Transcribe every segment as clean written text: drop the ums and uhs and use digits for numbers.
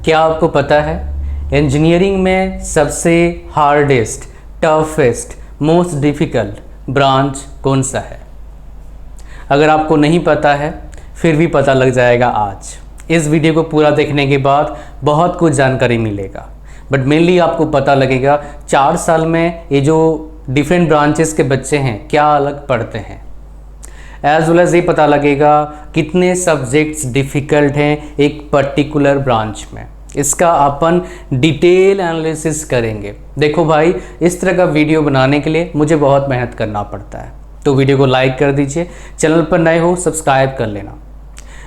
क्या आपको पता है इंजीनियरिंग में सबसे hardest, toughest, most difficult branch कौन सा है? अगर आपको नहीं पता है फिर भी पता लग जाएगा आज। इस वीडियो को पूरा देखने के बाद बहुत कुछ जानकारी मिलेगा, बट मेनली आपको पता लगेगा 4 साल में ये जो डिफरेंट ब्रांचेस के बच्चे हैं क्या अलग पढ़ते हैं, एज वेल एज ये पता लगेगा कितने सब्जेक्ट्स डिफ़िकल्ट हैं एक पर्टिकुलर ब्रांच में। इसका अपन डिटेल एनालिसिस करेंगे। देखो भाई, इस तरह का वीडियो बनाने के लिए मुझे बहुत मेहनत करना पड़ता है, तो वीडियो को लाइक कर दीजिए, चैनल पर नए हो सब्सक्राइब कर लेना।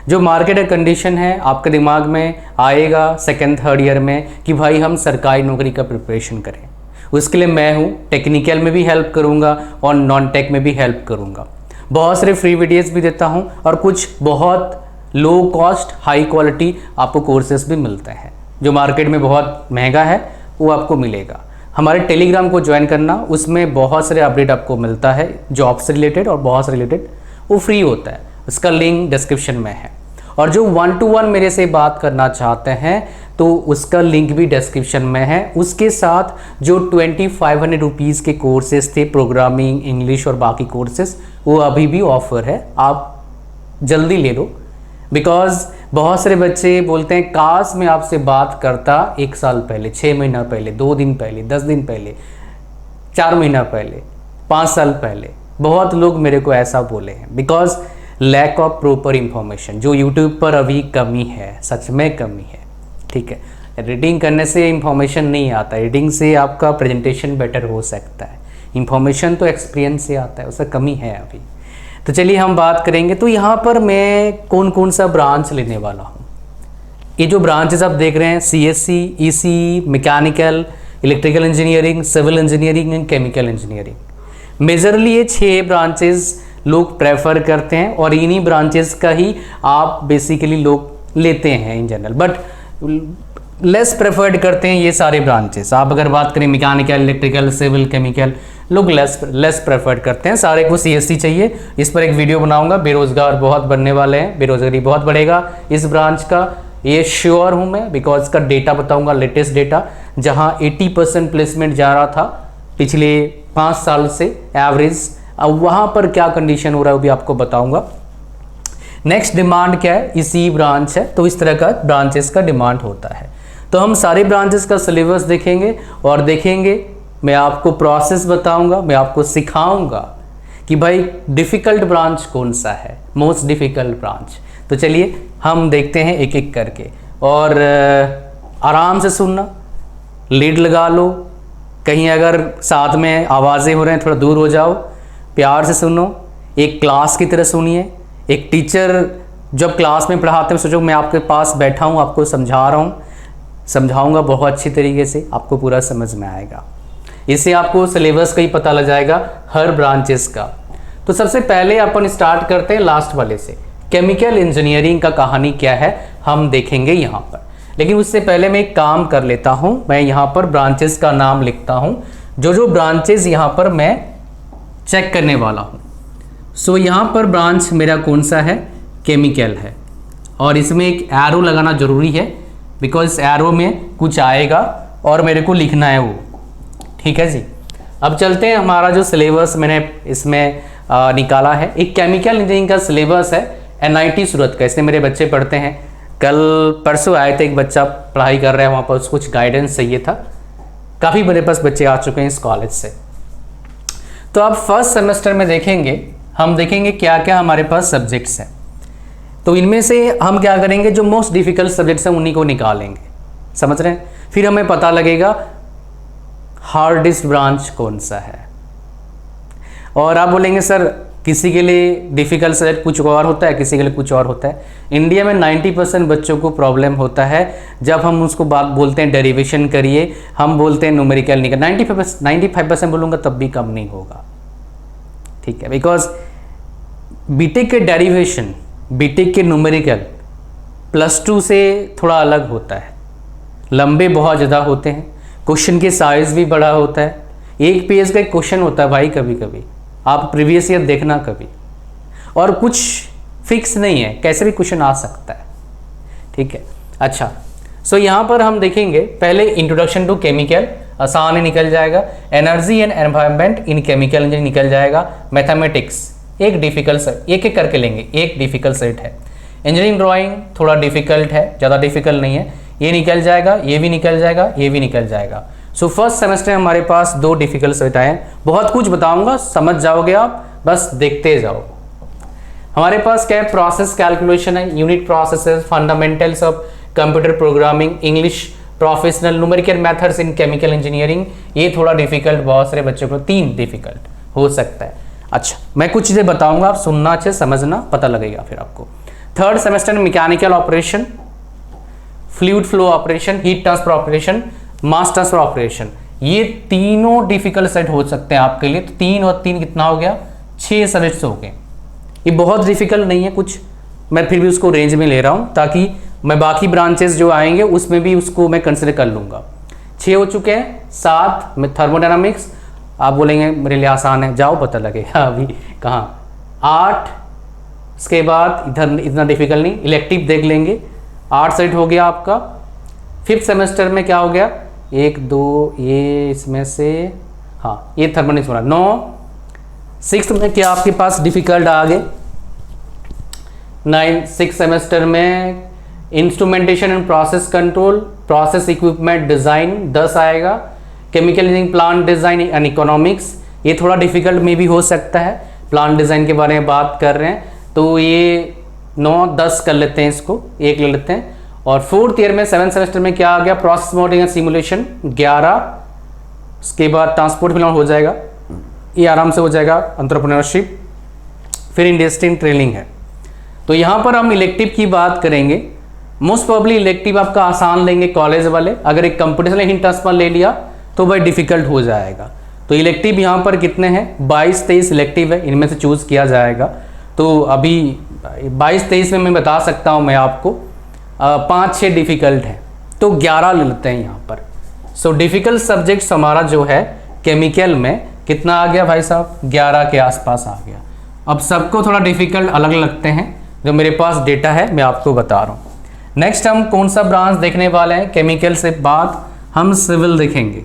जो मार्केट कंडीशन है आपके दिमाग में आएगा सेकेंड थर्ड ईयर में कि भाई हम सरकारी नौकरी का प्रिपरेशन करें, उसके लिए मैं हूँ। टेक्निकल में भी हेल्प करूँगा और नॉन टेक में भी हेल्प करूँगा। बहुत सारे फ्री वीडियोस भी देता हूँ और कुछ बहुत लो कॉस्ट हाई क्वालिटी आपको कोर्सेस भी मिलते हैं। जो मार्केट में बहुत महंगा है वो आपको मिलेगा। हमारे टेलीग्राम को ज्वाइन करना, उसमें बहुत सारे अपडेट आपको मिलता है जॉब से रिलेटेड और बहुत से रिलेटेड, वो फ्री होता है। उसका लिंक डिस्क्रिप्शन में है। और जो 1-to-1 मेरे से बात करना चाहते हैं तो उसका लिंक भी डिस्क्रिप्शन में है। उसके साथ जो 2500 रुपीज़ के कोर्सेज थे, प्रोग्रामिंग, इंग्लिश और बाकी कोर्सेज, वो अभी भी ऑफर है, आप जल्दी ले लो। बिकॉज बहुत सारे बच्चे बोलते हैं काश मैं आपसे बात करता 1 साल पहले, 6 महीना पहले, 2 दिन पहले, 10 दिन पहले, 4 महीना पहले, 5 साल पहले। बहुत लोग मेरे को ऐसा बोले हैं because lack of proper information, जो यूट्यूब पर अभी कमी है, सच में कमी है। ठीक है, रीडिंग करने से इंफॉर्मेशन नहीं आता, रीडिंग से आपका प्रेजेंटेशन बेटर हो सकता है, इंफॉर्मेशन तो एक्सपीरियंस से आता है, उसका कमी है अभी। तो चलिए हम बात करेंगे। तो यहाँ पर मैं कौन कौन सा ब्रांच लेने वाला हूँ। ये जो ब्रांचेस आप देख रहे हैं, CSE, ECE, mechanical, electrical engineering, civil engineering and chemical engineering. Majorly ये 6 ब्रांचेस लोग प्रेफर करते हैं और इन्हीं ब्रांचेस का ही आप बेसिकली लोग लेते हैं in general, but less preferred करते हैं ये सारे ब्रांचेस। आप अगर बात करें मैकेनिकल, इलेक्ट्रिकल, सिविल, केमिकल, लोग लेस प्रेफर्ड करते हैं। सारे को CSE चाहिए। इस पर एक वीडियो बनाऊंगा। बेरोजगार बहुत बनने वाले हैं, बेरोजगारी बहुत बढ़ेगा इस ब्रांच का, ये श्योर हूँ मैं, बिकॉज इसका डेटा बताऊंगा, लेटेस्ट डेटा, जहाँ 80% प्लेसमेंट जा रहा था पिछले 5 साल से एवरेज। अब वहाँ पर क्या कंडीशन हो रहा है वो भी आपको बताऊंगा। नेक्स्ट डिमांड क्या है, इसी ब्रांच है, तो इस तरह का ब्रांचेस का डिमांड होता है। तो हम सारे ब्रांचेस का सिलेबस देखेंगे और देखेंगे, मैं आपको प्रोसेस बताऊंगा, मैं आपको सिखाऊंगा कि भाई डिफ़िकल्ट ब्रांच कौन सा है, मोस्ट डिफ़िकल्ट ब्रांच। तो चलिए हम देखते हैं एक एक करके, और आराम से सुनना, लीड लगा लो। कहीं अगर साथ में आवाज़ें हो रहे हैं थोड़ा दूर हो जाओ, प्यार से सुनो, एक क्लास की तरह सुनिए। एक टीचर जब क्लास में पढ़ाते हैं सोचो मैं आपके पास बैठा हूँ, आपको समझा रहा हूँ, समझाऊंगा बहुत अच्छी तरीके से, आपको पूरा समझ में आएगा। इससे आपको सिलेबस का ही पता लग जाएगा हर ब्रांचेस का। तो सबसे पहले अपन स्टार्ट करते हैं लास्ट वाले से। केमिकल इंजीनियरिंग का कहानी क्या है हम देखेंगे यहाँ पर, लेकिन उससे पहले मैं एक काम कर लेता हूँ। मैं यहाँ पर ब्रांचेस का नाम लिखता हूँ, जो ब्रांचेस यहाँ पर मैं चेक करने वाला हूँ। सो यहाँ पर ब्रांच मेरा कौन सा है, केमिकल है, और इसमें एक एरो लगाना जरूरी है बिकॉज एरो में कुछ आएगा और मेरे को लिखना है वो। ठीक है जी। अब चलते हैं, हमारा जो सिलेबस मैंने इसमें निकाला है, एक केमिकल इंजीनियरिंग का सिलेबस है NIT सूरत का। इसमें मेरे बच्चे पढ़ते हैं। कल परसों आए थे, एक बच्चा पढ़ाई कर रहा है वहाँ पर, उसको कुछ गाइडेंस चाहिए था। काफ़ी मेरे पास बच्चे आ चुके हैं इस कॉलेज से। तो अब फर्स्ट सेमेस्टर में देखेंगे, हम देखेंगे क्या क्या हमारे पास सब्जेक्ट्स हैं। तो इनमें से हम क्या करेंगे, जो मोस्ट डिफ़िकल्ट सब्जेक्ट्स हैं उन्हीं को निकालेंगे, समझ रहे हैं। फिर हमें पता लगेगा हार्डेस्ट ब्रांच कौन सा है। और आप बोलेंगे सर किसी के लिए डिफ़िकल्ट सब्जेक्ट कुछ और होता है, किसी के लिए कुछ और होता है। इंडिया में 90% बच्चों को प्रॉब्लम होता है जब हम उसको बात बोलते हैं डेरिवेशन करिए, हम बोलते हैं न्यूमेरिकल निकल। 95% बोलूँगा तब भी कम नहीं होगा। ठीक है, बिकॉज बीटेक के डेरिवेशन, बीटेक के न्यूमेरिकल +2 से थोड़ा अलग होता है। लंबे बहुत ज़्यादा होते हैं, क्वेश्चन के साइज़ भी बड़ा होता है। एक पेज का एक क्वेश्चन होता है भाई, कभी कभी आप प्रीवियस ईयर देखना कभी, और कुछ फिक्स नहीं है, कैसे भी क्वेश्चन आ सकता है। ठीक है, अच्छा, सो यहाँ पर हम देखेंगे पहले इंट्रोडक्शन टू केमिकल, आसान ही निकल जाएगा। Energy and environment in chemical engineering निकल जाएगा। मैथमेटिक्स एक डिफिकल्ट सेट, एक एक करके लेंगे, एक डिफिकल्ट सेट है। इंजीनियरिंग ड्राइंग थोड़ा डिफिकल्ट है, ज़्यादा डिफिकल्ट नहीं है, ये निकल जाएगा, ये भी निकल जाएगा, ये भी निकल जाएगा। सो फर्स्ट सेमेस्टर में हमारे पास 2 डिफिकल्ट सेट आए हैं। बहुत कुछ बताऊंगा, समझ जाओगे आप, बस देखते जाओ। हमारे पास क्या है, प्रोसेस कैलकुलेशन है, unit processes, fundamentals of computer programming, English, professional numerical methods in chemical engineering. ये थोड़ा डिफिकल्ट बहुत सारे बच्चों को 3 डिफिकल्ट हो सकता है। अच्छा, मैं कुछ चीज़ें बताऊंगा, आप सुनना, अच्छे समझना, पता लगेगा फिर आपको। थर्ड सेमेस्टर में mechanical operation, fluid flow operation, heat transfer operation, mass transfer operation, ये तीनों डिफिकल्ट सेट हो सकते हैं आपके लिए। तो 3 और 3 कितना हो गया, 6 सब्जेक्ट्स हो गए। ये बहुत डिफिकल्ट नहीं है कुछ, मैं फिर भी उसको रेंज में ले रहा हूँ ताकि मैं बाकी ब्रांचेस जो आएंगे उसमें भी उसको मैं कंसिडर कर लूँगा। 6 हो चुके हैं। 7 में थर्मोडायनामिक्स, आप बोलेंगे मेरे लिए आसान है, जाओ पता लगेगा अभी कहाँ। 8 इसके बाद इधर इतना डिफिकल्ट नहीं, इलेक्टिव देख लेंगे। 8 सेट हो गया आपका। 5th सेमेस्टर में क्या हो गया, 1 2 ये इसमें से, हाँ ये थर्मोडायनामिक्स बना 9। 6th में क्या आपके पास डिफिकल्ट आ गए। 6th सेमेस्टर में instrumentation and process control, process equipment design 10 आएगा। Chemical engineering, plant design and economics, ये थोड़ा डिफिकल्ट में भी हो सकता है, प्लांट डिज़ाइन के बारे में बात कर रहे हैं तो ये 9 10 कर लेते हैं, इसको 1 ले लेते हैं। और 4th ईयर में 7th सेमेस्टर में क्या आ गया, प्रोसेस मॉडलिंग एंड सिमुलेशन 11। उसके बाद ट्रांसपोर्ट फिलहाल हो जाएगा, ये आराम से हो जाएगा, एंटरप्रेन्योरशिप, फिर इंडस्ट्री ट्रेनिंग है। तो यहाँ पर हम इलेक्टिव की बात करेंगे। मोस्ट प्रोबेबली इलेक्टिव आपका आसान लेंगे कॉलेज वाले, अगर एक कंप्यूटेशनल हीट ट्रांसफर ले लिया तो भाई डिफिकल्ट हो जाएगा। तो इलेक्टिव यहाँ पर कितने हैं, 22-23 इलेक्टिव है, इनमें से चूज़ किया जाएगा। तो अभी 22-23 में मैं बता सकता हूँ मैं आपको 5-6 डिफिकल्ट है, तो 11 ले लेते हैं यहाँ पर। सो डिफिकल्ट सब्जेक्ट्स हमारा जो है केमिकल में कितना आ गया भाई साहब, 11 के आसपास आ गया। अब सबको थोड़ा डिफिकल्ट अलग लगते हैं, जो मेरे पास डेटा है मैं आपको बता रहा हूँ। नेक्स्ट हम कौन सा ब्रांच देखने वाले हैं, केमिकल से बाद हम सिविल देखेंगे।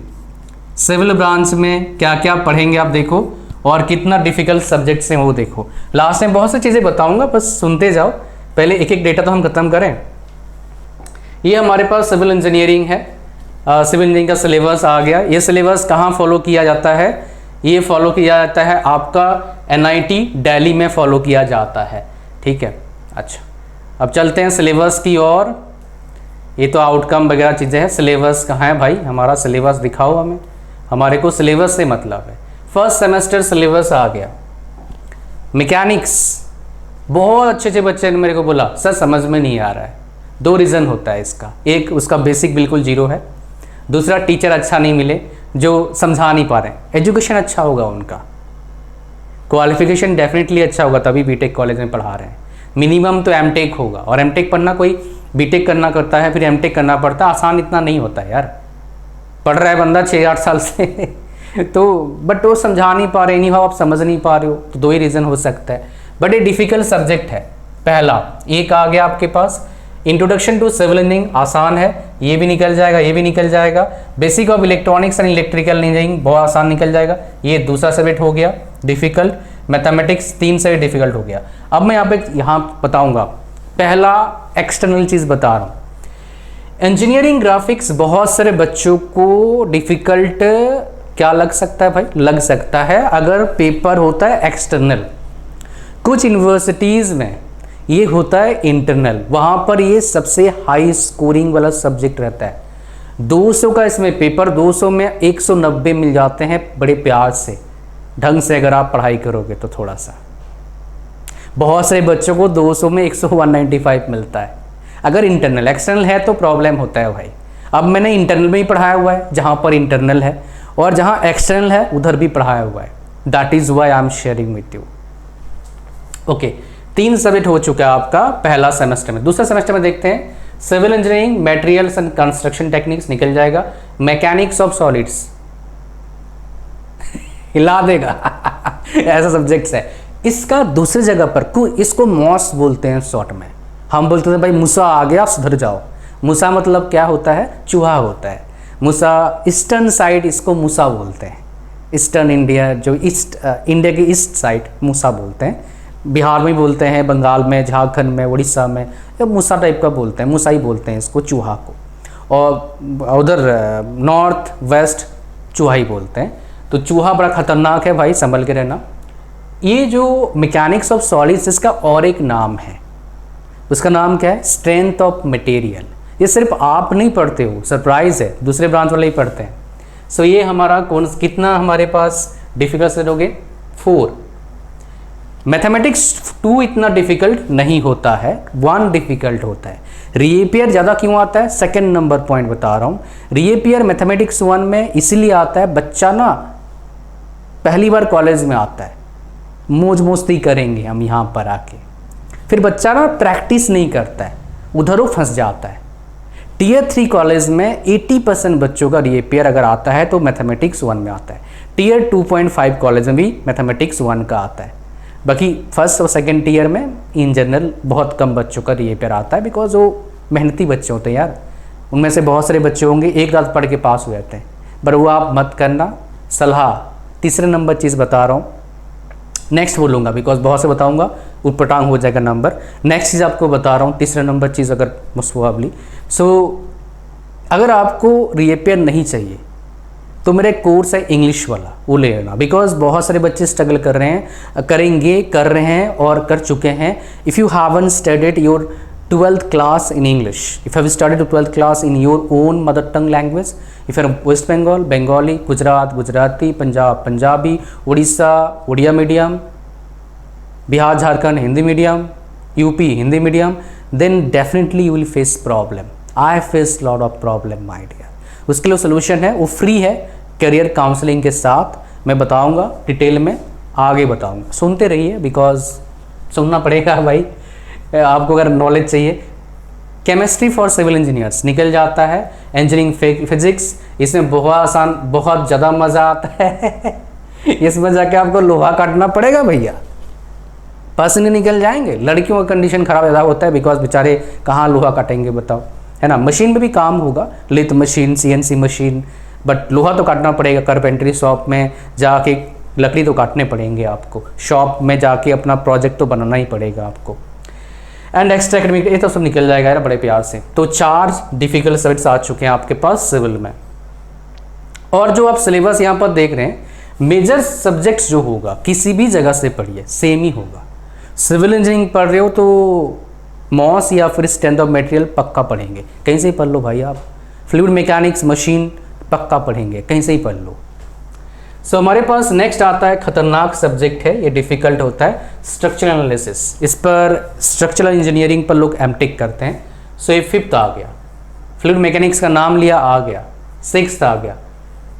सिविल ब्रांच में क्या क्या पढ़ेंगे आप देखो, और कितना डिफिकल्ट सब्जेक्ट्स हैं वो देखो। लास्ट में बहुत सी चीज़ें बताऊंगा, बस सुनते जाओ, पहले एक एक डेटा तो हम खत्म करें। ये हमारे पास सिविल इंजीनियरिंग है, सिविल इंजीनियरिंग का सिलेबस आ गया। ये सिलेबस कहाँ फॉलो किया जाता है, ये फॉलो किया जाता है आपका NIT दिल्ली में फॉलो किया जाता है, ठीक है। अच्छा, अब चलते हैं सिलेबस की ओर। ये तो आउटकम वगैरह चीज़ें हैं, सिलेबस कहाँ है भाई, हमारा सिलेबस दिखाओ हमें, हमारे को सिलेबस से मतलब है। फर्स्ट सेमेस्टर सिलेबस आ गया। मैकेनिक्स, बहुत अच्छे अच्छे बच्चे ने मेरे को बोला सर समझ में नहीं आ रहा है। 2 रीज़न होता है इसका, एक उसका बेसिक बिल्कुल जीरो है, दूसरा टीचर अच्छा नहीं मिले जो समझा नहीं पा रहे हैं। एजुकेशन अच्छा होगा उनका, क्वालिफिकेशन डेफिनेटली अच्छा होगा, तभी बीटेक कॉलेज में पढ़ा रहे हैं। मिनिमम तो एमटेक होगा, और एमटेक पढ़ना कोई बीटेक करना करता है फिर एमटेक करना पड़ता है, आसान इतना नहीं होता है यार। पढ़ रहा है बंदा 6-8 साल से तो बट वो समझा नहीं पा रहे, नहीं भाव आप समझ नहीं पा रहे हो, तो 2 ही रीज़न हो सकता है। बट ये डिफ़िकल्ट सब्जेक्ट है। पहला एक आ गया आपके पास इंट्रोडक्शन टू सिविल इंजीनियरिंग, आसान है, ये भी निकल जाएगा, ये भी निकल जाएगा। Basic of electronics and electrical engineering बहुत आसान निकल जाएगा, ये दूसरा सब्जेक्ट हो गया डिफ़िकल्ट। मैथमेटिक्स 3 से डिफ़िकल्ट हो गया। अब मैं यहाँ बताऊँगा, पहला एक्सटर्नल चीज़ बता रहा हूँ। इंजीनियरिंग ग्राफिक्स बहुत सारे बच्चों को डिफ़िकल्ट क्या लग सकता है भाई, लग सकता है अगर पेपर होता है एक्सटर्नल। कुछ यूनिवर्सिटीज़ में ये होता है इंटरनल, वहाँ पर ये सबसे हाई स्कोरिंग वाला सब्जेक्ट रहता है। 200 का इसमें पेपर, 200 में 190 मिल जाते हैं बड़े प्यार से, ढंग से अगर आप पढ़ाई करोगे तो। थोड़ा सा बहुत सारे बच्चों को 200 में 195 मिलता है अगर इंटरनल। एक्सटर्नल है तो प्रॉब्लम होता है भाई। अब मैंने इंटरनल में ही पढ़ाया हुआ है जहाँ पर इंटरनल है, और जहाँ एक्सटर्नल है उधर भी पढ़ाया हुआ है। That is why I am sharing with you. Okay, 3 subject हो चुका है आपका पहला सेमेस्टर में। दूसरा सेमेस्टर में देखते हैं civil engineering, materials and construction techniques निकल जाएगा। मैकेनिक्स ऑफ सॉलिड्स हिला देगा ऐसा सब्जेक्ट्स है। इसका दूसरी जगह पर इसको मॉस बोलते हैं शॉर्ट में, हम बोलते हैं भाई मूसा आ गया सुधर जाओ, मुसा मतलब क्या होता है, चूहा होता है। मुसा ईस्टर्न साइड इसको मुसा बोलते हैं, ईस्टर्न इंडिया जो ईस्ट इंडिया की ईस्ट साइड मुसा बोलते हैं। बिहार में बोलते हैं, बंगाल में, झारखंड में, उड़ीसा में, या मुसा टाइप का बोलते हैं, मुसा ही बोलते हैं इसको, चूहा को। और उधर नॉर्थ वेस्ट चूहा ही बोलते हैं। तो चूहा बड़ा खतरनाक है भाई, संभल के रहना। ये जो मैकेनिक्स ऑफ सॉलिड्स, इसका और एक नाम है, उसका नाम क्या है, स्ट्रेंथ ऑफ मटेरियल। ये सिर्फ आप नहीं पढ़ते हो, सरप्राइज है, दूसरे ब्रांच वाले ही पढ़ते हैं। सो ये हमारा कौन कितना हमारे पास डिफिकल्ट सेट हो गए, 4। मैथमेटिक्स 2 इतना डिफिकल्ट नहीं होता है, 1 डिफिकल्ट होता है। रीअपियर ज़्यादा क्यों आता है, सेकंड नंबर पॉइंट बता रहा हूँ। रीअपियर मैथमेटिक्स 1 में इसलिए आता है, बच्चा ना पहली बार कॉलेज में आता है, मौज मस्ती करेंगे हम यहाँ पर आके, फिर बच्चा ना प्रैक्टिस नहीं करता है, उधर वो फंस जाता है। टीयर 3 कॉलेज में 80% बच्चों का रीअपियर अगर आता है तो मैथमेटिक्स 1 में आता है। टीयर 2.5 कॉलेज में भी मैथमेटिक्स 1 का आता है। बाकी फर्स्ट और सेकंड टीयर में इन जनरल बहुत कम बच्चों का रीअपियर आता है, बिकॉज वो मेहनती बच्चे होते हैं यार। उनमें से बहुत सारे बच्चे होंगे एक रात पढ़ के पास हो जाते हैं, पर वो आप मत करना। सलाह तीसरे नंबर चीज़ बता रहा हूँ, नेक्स्ट बोलूँगा बिकॉज बहुत से बताऊँगा उटपटांग हो जाएगा नंबर। नेक्स्ट चीज़ आपको बता रहा हूँ, तीसरे नंबर चीज़ अगर मोस्ट प्रोबेबली। सो अगर आपको रीअपियर नहीं चाहिए तो मेरा एक कोर्स है इंग्लिश वाला, वो ले लेना, बिकॉज बहुत सारे बच्चे स्ट्रगल कर रहे हैं, कर रहे हैं और कर चुके हैं। If you haven't studied your 12th class in English, if you have studied 12th class in your own mother tongue language, if you are West Bengal, Bengali, Gujarat, Gujarati, Punjab, Punjabi, Odisha, Odia medium, Bihar, Jharkhand, Hindi medium, UP, Hindi medium, then definitely you will face problem. I face lot of problem, my dear. उसके लिए solution है, वो free है, career counselling के साथ मैं बताऊंगा, detail में आगे बताऊंगा। सुनते रहिए, बिकॉज सुनना पड़ेगा भाई, आपको अगर नॉलेज चाहिए। केमिस्ट्री फॉर सिविल इंजीनियर्स निकल जाता है, इंजीनियरिंग फिजिक्स, इसमें बहुत आसान, बहुत ज़्यादा मज़ा आता है। इसमें जाके आपको लोहा काटना पड़ेगा भैया, पसीने निकल जाएंगे। लड़कियों का कंडीशन खराब ज़्यादा होता है, बिकॉज बेचारे कहाँ लोहा काटेंगे बताओ, है ना। मशीन में भी काम होगा, लिथ मशीन, CNC मशीन, बट लोहा तो काटना पड़ेगा। कारपेंटरी शॉप में जाके लकड़ी तो काटने पड़ेंगे आपको, शॉप में जाके अपना प्रोजेक्ट तो बनाना ही पड़ेगा आपको। एंड एक्स्ट्रा एकेडमिक ये तो सब निकल जाएगा यार बड़े प्यार से। तो 4 डिफिकल्ट सब्जेक्ट्स आ चुके हैं आपके पास सिविल में। और जो आप सिलेबस यहाँ पर देख रहे हैं, मेजर सब्जेक्ट्स जो होगा किसी भी जगह से पढ़िए सेम ही होगा। सिविल इंजीनियरिंग पढ़ रहे हो तो मॉस या फिर स्ट्रेंथ ऑफ मटेरियल पक्का पढ़ेंगे, कहीं से ही पढ़ लो भाई आप। फ्लूइड मैकेनिक्स, मशीन पक्का पढ़ेंगे, कहीं से ही पढ़ लो। सो हमारे पास नेक्स्ट आता है, खतरनाक सब्जेक्ट है, ये डिफ़िकल्ट होता है, स्ट्रक्चरल एनालिसिस। इस पर स्ट्रक्चरल इंजीनियरिंग पर लोग एमटेक करते हैं। सो ये 5th आ गया। फ्लूइड मैकेनिक्स का नाम लिया, आ गया। 6th आ गया।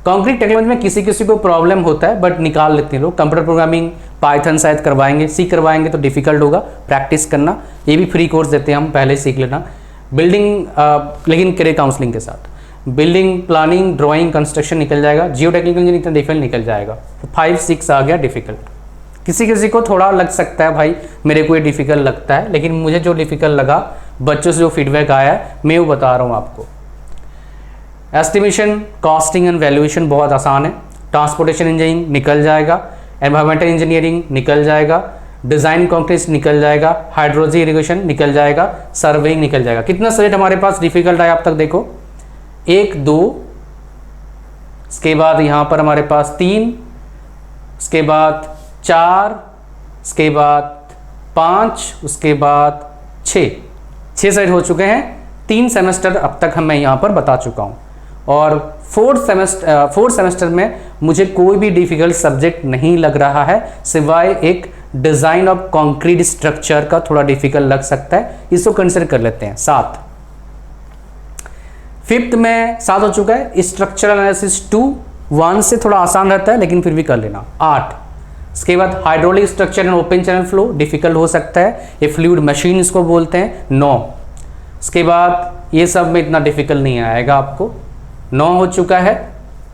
कंक्रीट टेक्नोलॉजी में किसी किसी को प्रॉब्लम होता है, बट निकाल लेते हैं लोग। कंप्यूटर प्रोग्रामिंग, पाइथन शायद करवाएंगे, सी करवाएंगे तो डिफ़िकल्ट होगा, प्रैक्टिस करना। ये भी फ्री कोर्स देते हैं हम, पहले सीख लेना। बिल्डिंग लेकिन करियर काउंसलिंग के साथ, बिल्डिंग प्लानिंग, ड्राइंग, कंस्ट्रक्शन निकल जाएगा। जियो टेक्निकल इंजीनियरिंग इतना डिफिकल्ट निकल जाएगा। 5, 6 आ गया डिफिकल्ट। किसी किसी को थोड़ा लग सकता है भाई मेरे को ये डिफिकल्ट लगता है, लेकिन मुझे जो डिफिकल्ट लगा, बच्चों से जो फीडबैक आया है, मैं वो बता रहा हूँ आपको। एस्टिमेशन, कॉस्टिंग एंड वैल्यूएशन बहुत आसान है। ट्रांसपोर्टेशन इंजीनियरिंग निकल जाएगा। एनवायरमेंटल इंजीनियरिंग निकल जाएगा। डिज़ाइन कॉन्क्रीट निकल जाएगा। हाइड्रोलॉजी इरिगेशन निकल जाएगा। सर्वेइंग निकल जाएगा। कितना सब्जेक्ट हमारे पास डिफिकल्ट आया आप तक देखो, 1, 2, इसके बाद यहाँ पर हमारे पास 3, उसके बाद 4, उसके बाद 5, उसके बाद 6 सेट हो चुके हैं। 3 सेमेस्टर अब तक मैं यहाँ पर बता चुका हूँ। और 4th सेमेस्टर में मुझे कोई भी डिफिकल्ट सब्जेक्ट नहीं लग रहा है, सिवाय एक डिज़ाइन ऑफ कंक्रीट स्ट्रक्चर का थोड़ा डिफिकल्ट लग सकता है, इसको कंसिडर कर लेते हैं। 7 5th में 7 हो चुका है। स्ट्रक्चरल एनालिसिस 2, 1 से थोड़ा आसान रहता है, लेकिन फिर भी कर लेना। 8 इसके बाद hydraulic structure and open channel flow difficult हो सकता है, ये फ्लूइड मशीन इसको बोलते हैं। 9 इसके बाद ये सब में इतना डिफिकल्ट नहीं आएगा आपको। 9 हो चुका है।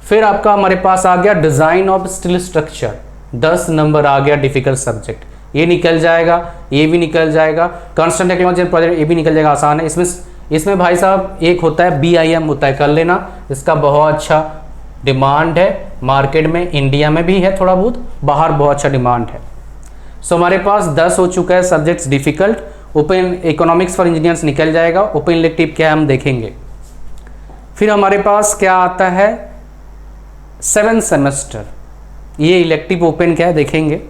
फिर आपका हमारे पास आ गया design of steel structure, 10 number आ गया डिफिकल्ट सब्जेक्ट। ये निकल जाएगा, ये भी निकल जाएगा। कंस्ट्रक्शन टेक्नोलॉजी प्रोजेक्ट ये भी निकल जाएगा, आसान है। इसमें इसमें भाई साहब एक होता है BIM होता है, कर लेना, इसका बहुत अच्छा डिमांड है मार्केट में, इंडिया में भी है थोड़ा बहुत, बाहर बहुत अच्छा डिमांड है। सो हमारे पास 10 हो चुका है subjects difficult. Open economics for engineers निकल जाएगा, ओपन इलेक्टिव क्या है हम देखेंगे। फिर हमारे पास क्या आता है 7 सेमेस्टर, ये इलेक्टिव ओपन क्या है देखेंगे।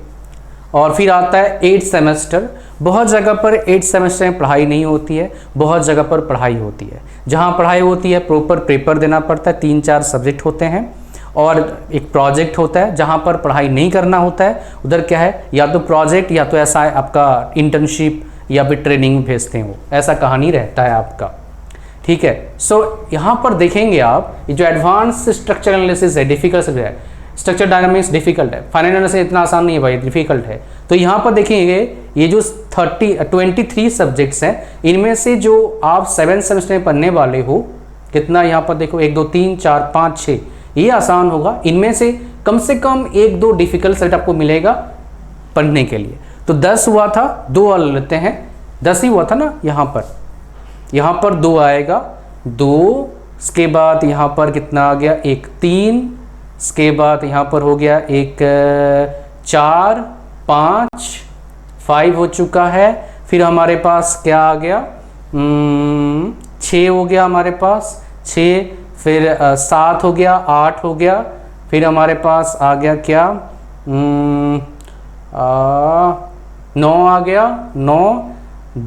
और फिर आता है 8 सेमेस्टर। बहुत जगह पर 8 सेमेस्टर में पढ़ाई नहीं होती है, बहुत जगह पर पढ़ाई होती है। जहाँ पढ़ाई होती है प्रॉपर पेपर देना पड़ता है, 3-4 सब्जेक्ट होते हैं और एक प्रोजेक्ट होता है। जहाँ पर पढ़ाई नहीं करना होता है उधर क्या है, या तो प्रोजेक्ट या तो ऐसा आपका इंटर्नशिप या फिर ट्रेनिंग भेजते हैं, वो ऐसा कहानी रहता है आपका, ठीक है। सो यहाँ पर देखेंगे आप, ये जो एडवांस स्ट्रक्चर एनालिसिस है डिफिकल्ट सब्जेक्ट है, स्ट्रक्चर डायनामिक्स डिफिकल्ट है, फाइनल एनालिसिस इतना आसान नहीं है भाई, डिफिकल्ट है। तो यहाँ पर देखेंगे ये जो 23 सब्जेक्ट्स हैं, इनमें से जो आप 7 सेमेस्टर में पढ़ने वाले हो, कितना यहाँ पर देखो 1 2 3 4 5 6, ये आसान होगा। इनमें से कम 1-2 डिफिकल्ट सब्जेक्ट आपको मिलेगा पढ़ने के लिए। तो 10 हुआ था, 2 और लेते हैं, 10 ही हुआ था ना, यहाँ पर 2 आएगा, 2 इसके बाद यहाँ पर कितना आ गया 1 3, इसके बाद यहाँ पर हो गया 1 4 5 5 हो चुका है। फिर हमारे पास क्या आ गया 6 हो गया हमारे पास 6, फिर 7 हो गया, 8 हो गया, फिर हमारे पास आ गया क्या 9 आ गया, 9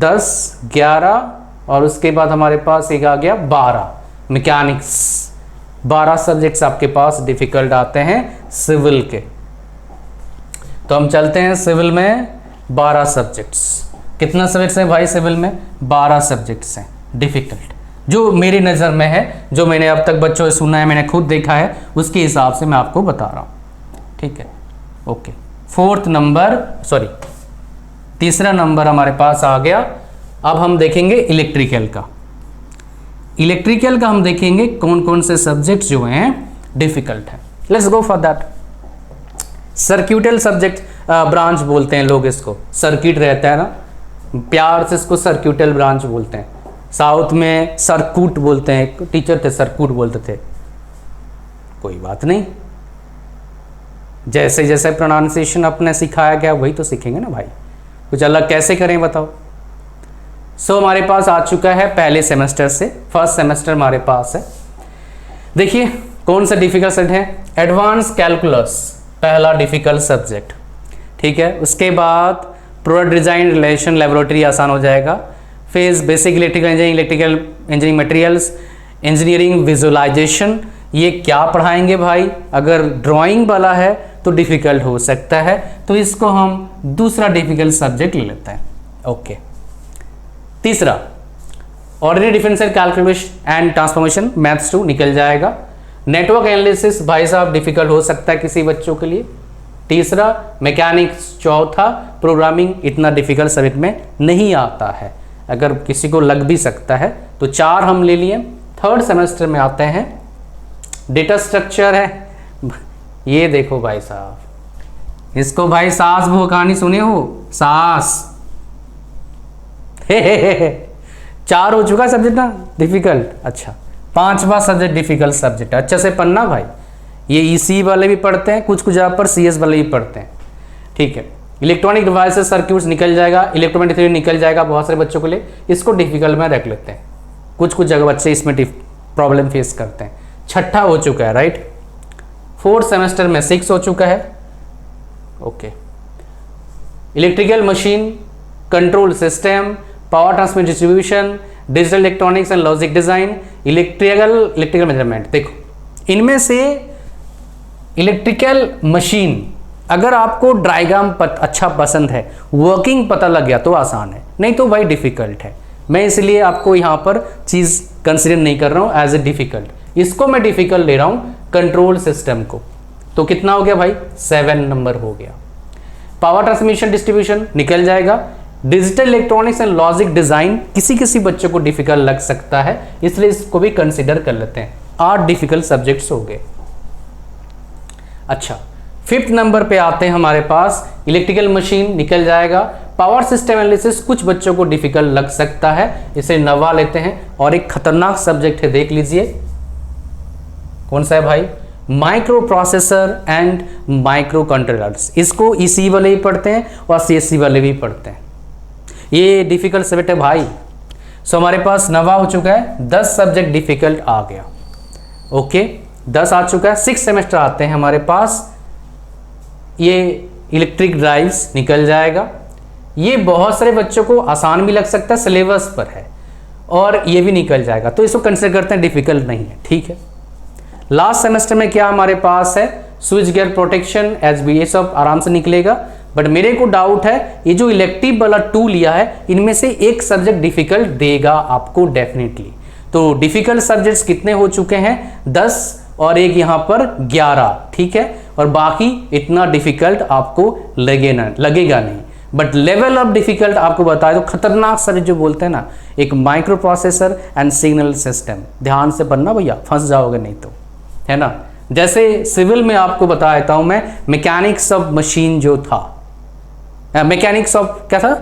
10 11 और उसके बाद हमारे पास एक आ गया 12 मैकेनिक्स। 12 सब्जेक्ट्स आपके पास डिफिकल्ट आते हैं सिविल के। तो हम चलते हैं सिविल में 12 सब्जेक्ट्स। कितना सब्जेक्ट्स हैं भाई सिविल में? 12 सब्जेक्ट्स हैं डिफिकल्ट, जो मेरी नज़र में है, जो मैंने अब तक बच्चों से सुना है, मैंने खुद देखा है, उसके हिसाब से मैं आपको बता रहा हूँ, ठीक है। ओके, तीसरा नंबर हमारे पास आ गया। अब हम देखेंगे इलेक्ट्रिकल का। इलेक्ट्रिकल का हम देखेंगे कौन कौन से सब्जेक्ट्स जो हैं डिफिकल्ट हैं। Let's go for that. सर्क्यूटल subject branch बोलते हैं लोग इसको, सर्किट रहता है ना, प्यार से इसको सर्क्यूटल ब्रांच बोलते हैं। साउथ में सर्कूट बोलते हैं, टीचर थे सर्कूट बोलते थे, कोई बात नहीं, जैसे जैसे प्रोनाउंसिएशन अपने सिखाया गया वही तो सीखेंगे ना भाई, कुछ अलग कैसे करें बताओ। सो हमारे पास आ चुका है पहले सेमेस्टर से, फर्स्ट सेमेस्टर हमारे पास है। देखिए कौन सा डिफिकल्ट सब्जेक्ट है, एडवांस कैलकुलस पहला डिफिकल्ट सब्जेक्ट, ठीक है। उसके बाद प्रोडक्ट डिजाइन रिलेशन लेबोरेटरी आसान हो जाएगा। फिर basic electrical engineering, electrical engineering materials, engineering visualisation, ये क्या पढ़ाएंगे भाई, अगर ड्राइंग वाला है तो डिफिकल्ट हो सकता है, तो इसको हम दूसरा डिफिकल्ट सब्जेक्ट ले लेते हैं। ओके, तीसरा ordinary differential calculation and transformation maths 2 निकल जाएगा। नेटवर्क एनालिसिस भाई साहब डिफिकल्ट हो सकता है किसी बच्चों के लिए। तीसरा मैकेनिक्स, चौथा प्रोग्रामिंग इतना डिफिकल्ट सब्जेक्ट में नहीं आता है, अगर किसी को लग भी सकता है। तो 4 हम ले लिए। थर्ड सेमेस्टर में आते हैं, डेटा स्ट्रक्चर है, ये देखो भाई साहब, इसको भाई सास वो कहानी सुने हो, सास 4 हो चुका सब्जेक्ट ना डिफिकल्ट। अच्छा, 5वां सब्जेक्ट डिफिकल्ट सब्जेक्ट, अच्छा से पढ़ना भाई, ये ईसी वाले भी पढ़ते हैं, कुछ जगह पर सीएस वाले भी पढ़ते हैं, ठीक है। इलेक्ट्रॉनिक डिवाइसेस सर्क्यूट्स निकल जाएगा, इलेक्ट्रोमैग्नेटिक थ्योरी निकल जाएगा बहुत सारे बच्चों के लिए, इसको डिफिकल्ट में रख लेते हैं, कुछ जगह बच्चे इसमें प्रॉब्लम फेस करते हैं। छठा हो चुका है राइट, फोर्थ सेमेस्टर में 6 हो चुका है। Okay, electrical machine control system, power transmission distribution, digital electronics and logic design, electrical measurement. देखो इनमें से इलेक्ट्रिकल मशीन, अगर आपको डायग्राम अच्छा पसंद है, वर्किंग पता लग गया तो आसान है, नहीं तो भाई डिफिकल्ट है। मैं इसलिए आपको यहाँ पर चीज़ कंसिडर नहीं कर रहा हूँ एज ए डिफिकल्ट, इसको मैं डिफिकल्ट ले रहा हूँ कंट्रोल सिस्टम को। तो कितना हो गया भाई, 7 नंबर हो गया। पावर ट्रांसमिशन डिस्ट्रीब्यूशन निकल जाएगा। Digital electronics and logic design किसी किसी बच्चों को डिफिकल्ट लग सकता है, इसलिए इसको भी कंसिडर कर लेते हैं। 8 डिफिकल्ट सब्जेक्ट्स हो गए। अच्छा, 5th नंबर पे आते हैं हमारे पास, इलेक्ट्रिकल मशीन निकल जाएगा, पावर सिस्टम एनालिसिस कुछ बच्चों को डिफिकल्ट लग सकता है, इसे नवा लेते हैं। और एक खतरनाक सब्जेक्ट है, देख लीजिए कौन सा है भाई, micro processor and micro controllers. इसको ईसी वाले भी पढ़ते हैं और सीएससी वाले भी पढ़ते हैं। ये डिफिकल्ट सब्जेक्ट है भाई। सो हमारे पास नवा हो चुका है, 10 सब्जेक्ट डिफिकल्ट आ गया। ओके 10 आ चुका है। 6 सेमेस्टर आते हैं हमारे पास। ये इलेक्ट्रिक ड्राइव्स निकल जाएगा। ये बहुत सारे बच्चों को आसान भी लग सकता है, सिलेबस पर है, और ये भी निकल जाएगा, तो इसको कंसिडर करते हैं डिफिकल्ट नहीं है, ठीक है। लास्ट सेमेस्टर में क्या हमारे पास है, स्विच गियर प्रोटेक्शन, एचबी, ये सब आराम से निकलेगा। बट मेरे को डाउट है, ये जो इलेक्टिव वाला 2 लिया है, इनमें से एक सब्जेक्ट डिफिकल्ट देगा आपको डेफिनेटली। तो डिफिकल्ट सब्जेक्ट्स कितने हो चुके हैं, 10 और एक यहाँ पर 11, ठीक है। और बाकी इतना डिफिकल्ट आपको लगेगा नहीं। बट लेवल ऑफ डिफिकल्ट आपको बताए तो खतरनाक सब्जेक्ट जो बोलते हैं ना, एक micro processor and signal system, ध्यान से पढ़ना भैया, फंस जाओगे नहीं तो, है ना। जैसे सिविल में आपको बता देता हूं मैं, मैकेनिक्स ऑफ मशीन जो था, मैकेनिक्स ऑफ क्या था,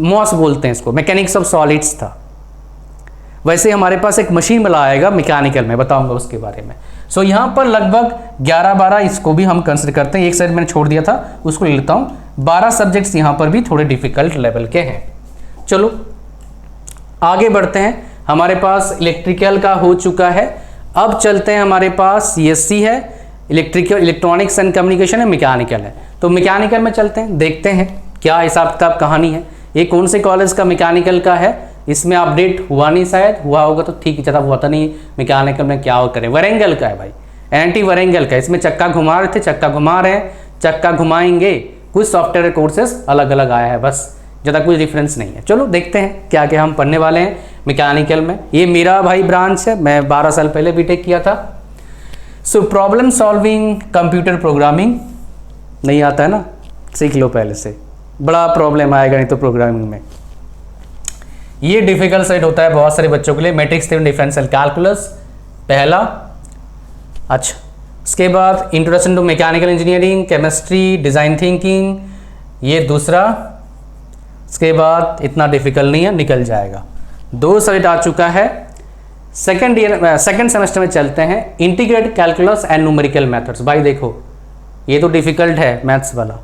मॉस बोलते हैं इसको, मैकेनिक्स ऑफ सॉलिड्स था। वैसे हमारे पास एक मशीन वाला आएगा मैकेनिकल में, बताऊंगा उसके बारे में। सो यहाँ पर लगभग 11-12 इसको भी हम कंसिडर करते हैं। एक साइड मैंने छोड़ दिया था, उसको ले लेता हूँ। 12 सब्जेक्ट्स यहाँ पर भी थोड़े डिफिकल्ट लेवल के हैं। चलो आगे बढ़ते हैं। हमारे पास इलेक्ट्रिकल का हो चुका है। अब चलते हैं, हमारे पास सीएससी है, इलेक्ट्रॉनिक्स एंड कम्युनिकेशन है, मैकेनिकल है। तो मैकेनिकल में चलते हैं, देखते हैं क्या हिसाब किताब कहानी है। ये कौन से कॉलेज का मैकेनिकल का है, इसमें अपडेट हुआ नहीं, शायद हुआ होगा तो ठीक है, ज़्यादा हुआ तो नहीं। मैकेनिकल में क्या करें, वारंगल का है भाई, एनटी वारंगल का। इसमें चक्का घुमा रहे थे, चक्का घुमा रहे हैं, चक्का घुमाएंगे। कुछ सॉफ्टवेयर कोर्सेस अलग अलग आया है, बस ज़्यादा कुछ डिफरेंस नहीं है। चलो देखते हैं क्या क्या हम पढ़ने वाले हैं मैकेनिकल में। ये मेरा भाई ब्रांच है, मैं 12 साल पहले बीटेक किया था। So problem solving, computer programming नहीं आता है ना, सीख लो पहले से, बड़ा प्रॉब्लम आएगा नहीं तो प्रोग्रामिंग में। ये डिफिकल्ट साइड होता है बहुत सारे बच्चों के लिए। मैट्रिक्स थ्योरम, डिफरेंशियल कैलकुलस पहला। अच्छा, उसके बाद introduction to mechanical engineering, chemistry, design thinking, ये दूसरा। उसके बाद इतना डिफिकल्ट नहीं है, निकल जाएगा। 2 सब्जेक्ट आ चुका है। सेकेंड सेमेस्टर में चलते हैं, integrated calculus and numerical methods. भाई देखो, ये तो डिफिकल्ट है मैथ्स वाला,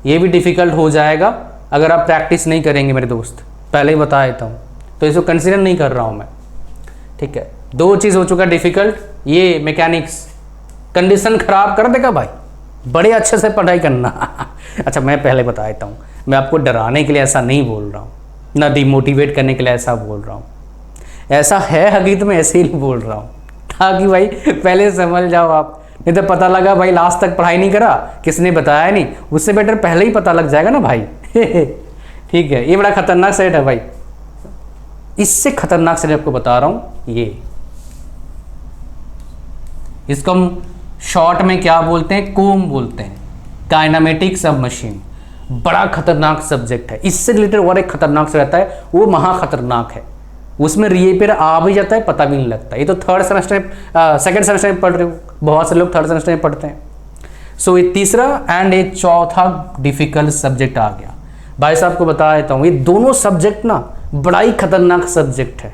ये भी डिफिकल्ट हो जाएगा अगर आप प्रैक्टिस नहीं करेंगे मेरे दोस्त, पहले ही बता देता हूँ। तो इसको कंसीडर नहीं कर रहा हूँ मैं, ठीक है। 2 चीज़ हो चुका है डिफिकल्ट। ये मैकेनिक्स कंडीशन खराब कर देगा भाई, बड़े अच्छे से पढ़ाई करना। अच्छा, मैं पहले बता देता हूँ, मैं आपको डराने के लिए ऐसा नहीं बोल रहा हूँ, ना डिमोटिवेट करने के लिए ऐसा बोल रहा हूँ। ऐसा है हकीकत में, ऐसे ही बोल रहा हूँ ताकि भाई पहले समझ जाओ आप। नहीं तो पता लगा भाई लास्ट तक पढ़ाई नहीं करा, किसने बताया नहीं, उससे बेटर पहले ही पता लग जाएगा ना भाई। ठीक है, ये बड़ा खतरनाक सेट है भाई। इससे खतरनाक सेट आपको बता रहा हूं, ये इसको हम शॉर्ट में क्या बोलते हैं, कोम बोलते हैं, काइनेमेटिक्स ऑफ मशीन। बड़ा खतरनाक सब्जेक्ट है। इससे रिलेटेड और एक खतरनाक से रहता है, वो महा खतरनाक है। उसमें रिएपेयर आ भी जाता है, पता भी नहीं लगता। ये तो सेकंड सेमेस्टर में पढ़ रहे हो, बहुत से लोग थर्ड सेमेस्टर में पढ़ते हैं। सो ये तीसरा एंड ये चौथा डिफिकल्ट सब्जेक्ट आ गया। भाई साहब को बता देता हूँ, ये दोनों सब्जेक्ट ना बड़ा ही खतरनाक सब्जेक्ट है,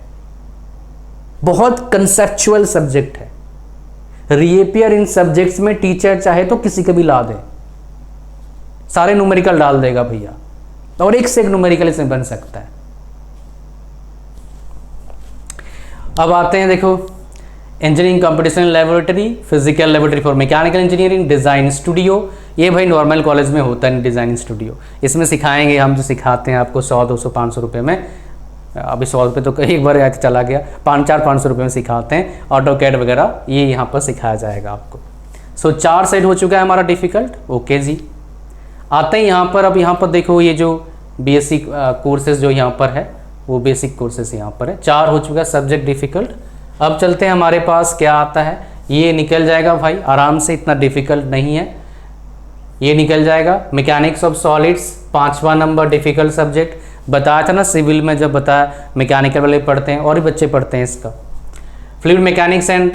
बहुत कंसेप्चुअल सब्जेक्ट है। रीअपियर इन सब्जेक्ट्स में टीचर चाहे तो किसी को भी ला दे, सारे न्यूमेरिकल डाल देगा भैया, और एक से एक न्यूमेरिकल इसमें बन सकता है। अब आते हैं, देखो, engineering competition laboratory, physical laboratory for mechanical engineering, design studio. ये भाई नॉर्मल कॉलेज में होता है डिज़ाइन स्टूडियो। इसमें सिखाएंगे हम, जो सिखाते हैं आपको 100, 200, 500 रुपये में। अभी 100 रुपये तो एक बार आके चला गया, 500 रुपये में सिखाते हैं। ऑटोकैड वगैरह ये यहाँ पर सिखाया जाएगा आपको। सो 4 सेट हो चुका है हमारा डिफ़िकल्ट। ओके जी, आते हैं यहाँ पर। अब यहाँ पर देखो, ये जो BSc कोर्सेज जो यहाँ पर है, वो बेसिक कोर्सेज यहाँ पर है। 4 हो चुका है सब्जेक्ट डिफ़िकल्ट। अब चलते हैं, हमारे पास क्या आता है, ये निकल जाएगा भाई आराम से, इतना डिफ़िकल्ट नहीं है, ये निकल जाएगा। मैकेनिक्स ऑफ सॉलिड्स 5वां नंबर डिफ़िकल्ट सब्जेक्ट। बताया था ना सिविल में, जब बताया मैकेनिकल वाले पढ़ते हैं और भी बच्चे पढ़ते हैं इसका। Fluid mechanics and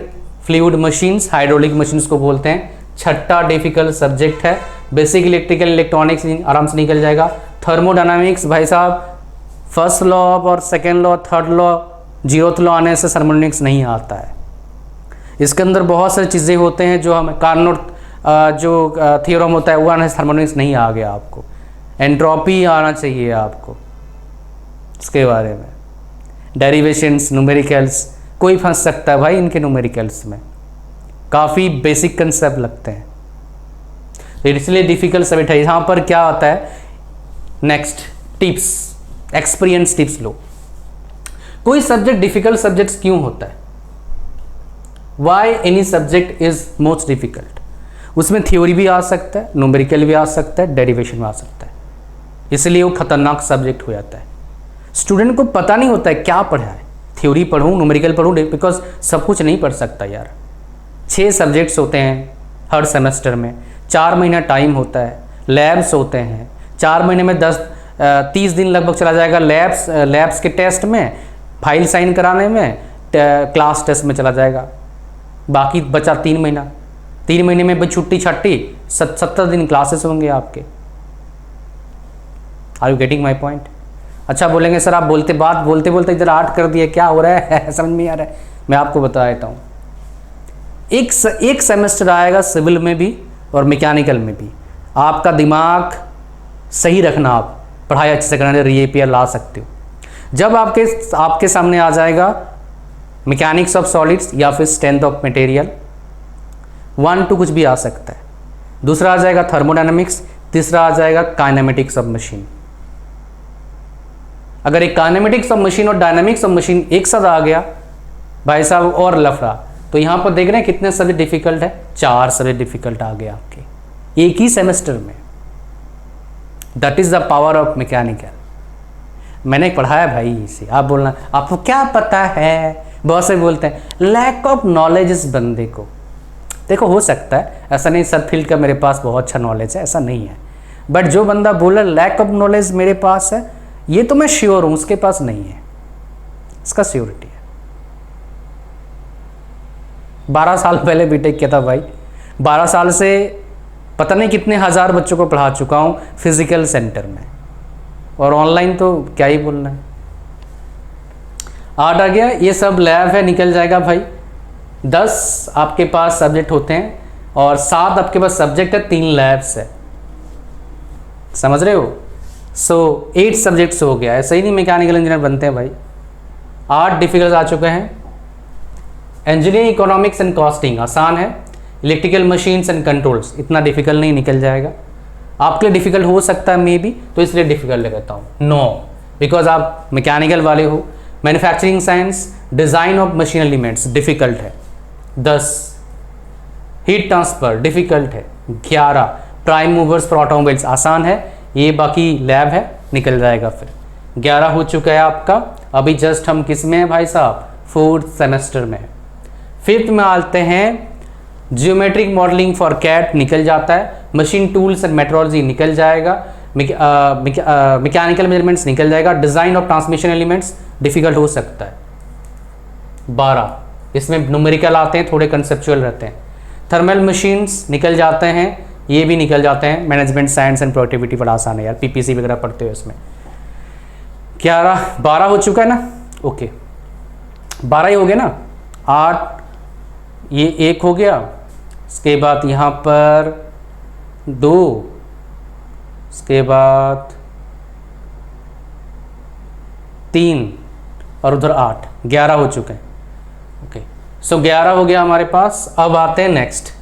fluid machines, hydraulic machines को बोलते हैं, 6ठा डिफ़िकल्ट सब्जेक्ट है। बेसिक इलेक्ट्रिकल इलेक्ट्रॉनिक्स आराम से निकल जाएगा। थर्मोडायनामिक्स भाई साहब फर्स्ट लॉ और second law, third law, 0th law आने से थर्मोडायनामिक्स नहीं आता है। इसके अंदर बहुत सारी चीज़ें होते हैं जो हम कार्नोट जो थ्योरम होता है वो आने से थर्मोडायनामिक्स नहीं आ गया आपको। एंट्रोपी आना चाहिए आपको इसके बारे में। डेरिवेशंस, न्यूमेरिकल्स, कोई फंस सकता है भाई इनके न्यूमेरिकल्स में, काफ़ी बेसिक कंसेप्ट लगते हैं, इसलिए डिफिकल्ट सब्जेक्ट है। यहाँ पर क्या आता है नेक्स्ट टिप्स, एक्सपीरियंस टिप्स लो। कोई सब्जेक्ट डिफिकल्ट सब्जेक्ट क्यों होता है? Why any subject is most difficult? उसमें थ्योरी भी आ सकता है, न्यूमेरिकल भी आ सकता है, डेरिवेशन भी आ सकता है, इसलिए वो खतरनाक सब्जेक्ट हो जाता है। स्टूडेंट को पता नहीं होता है क्या पढ़ा है, थ्योरी पढ़ूँ न्यूमेरिकल पढ़ूँ, बिकॉज सब कुछ नहीं पढ़ सकता यार। 6 सब्जेक्ट्स होते हैं हर सेमेस्टर में, 4 महीना टाइम होता है, लैब्स होते हैं, 4 महीने में 30 दिन लगभग चला जाएगा लैब्स के टेस्ट में, फाइल साइन कराने में, क्लास टेस्ट में चला जाएगा। बाकी बचा 3 महीना, 3 महीने में भी छुट्टी छट्टी 70 दिन क्लासेस होंगे आपके। Are you getting my point? अच्छा बोलेंगे सर आप बोलते बोलते इधर 8 कर दिए, क्या हो रहा है समझ में आ रहा है? मैं आपको बता देता हूँ। एक सेमेस्टर आएगा सिविल में भी और मैकेनिकल में भी, आपका दिमाग सही रखना, आप पढ़ाई अच्छे से करना, रीएपीआर ला सकते हो। जब आपके सामने आ जाएगा मैकेनिक्स ऑफ सॉलिड्स या फिर स्ट्रेंथ ऑफ मटेरियल, 1 2 कुछ भी आ सकता है, दूसरा आ जाएगा थर्मोडायनामिक्स, तीसरा आ जाएगा काइनेमेटिक्स ऑफ मशीन। अगर एक काइनेमेटिक्स ऑफ मशीन और डायनामिक्स ऑफ मशीन एक साथ आ गया भाई साहब और लफड़ा, तो यहाँ पर देख रहे हैं कितने सब्जेक्ट डिफिकल्ट है, 4 सब्जेक्ट डिफिकल्ट आ गए आपके एक ही सेमेस्टर में। That is the power of mechanical. मैंने पढ़ाया भाई इसे, आप बोलना आपको क्या पता है, बहुत से बोलते हैं लैक ऑफ नॉलेज इस बंदे को। देखो हो सकता है ऐसा नहीं सब फील्ड का मेरे पास बहुत अच्छा नॉलेज है, ऐसा नहीं है, बट जो बंदा बोला लैक ऑफ नॉलेज मेरे पास है, ये तो मैं श्योर हूँ उसके पास नहीं है, इसका श्योरिटी है। 12 साल पहले बीटेक किया था भाई, 12 साल से पता नहीं कितने हज़ार बच्चों को पढ़ा चुका हूँ फिजिकल सेंटर में, और ऑनलाइन तो क्या ही बोलना है। 8 आ गया, ये सब लैब है, निकल जाएगा भाई। 10 आपके पास सब्जेक्ट होते हैं और 7 आपके पास सब्जेक्ट है, 3 लैब्स है, समझ रहे हो? सो 8 सब्जेक्ट्स हो गया, ऐसा ही नहीं मैकेनिकल इंजीनियर बनते हैं भाई। 8 डिफिकल्ट आ चुके हैं। इंजीनियरिंग इकोनॉमिक्स एंड कॉस्टिंग आसान है, इलेक्ट्रिकल मशीन्स एंड कंट्रोल्स इतना डिफिकल्ट नहीं, निकल जाएगा। आपके लिए डिफिकल्ट हो सकता है मे बी, तो इसलिए डिफिकल्ट कहता हूँ, नो बिकॉज आप मैकेनिकल वाले हो। Manufacturing science, design of machine elements difficult है 10, हीट ट्रांसफर डिफिकल्ट है 11, प्राइम मूवर्स फॉर ऑटोमोबाइल्स आसान है, ये बाकी लैब है, निकल जाएगा। फिर 11 हो चुका है आपका। अभी जस्ट हम किस में हैं भाई साहब? 4th सेमेस्टर में। 5th में आते हैं, जियोमेट्रिक मॉडलिंग फॉर कैट निकल जाता है, मशीन टूल्स एंड मेट्रोलॉजी निकल जाएगा, मैकेनिकल मेजरमेंट्स निकल जाएगा, design of transmission elements difficult हो सकता है 12, इसमें न्यूमेरिकल आते हैं, थोड़े कंसेप्चुअल रहते हैं। थर्मल मशीन्स निकल जाते हैं, ये भी निकल जाते हैं। मैनेजमेंट साइंस एंड प्रोडक्टिविटी बड़ा आसान है यार, पीपीसी वगैरह पढ़ते हो इसमें। 12 हो चुका है ना, ओके 12 ही हो गया ना। 8 ये 1 हो गया, इसके बाद यहाँ पर 2, इसके बाद 3 और उधर 8, 11 हो चुके हैं। ओके सो 11 हो गया हमारे पास। अब आते हैं नेक्स्ट,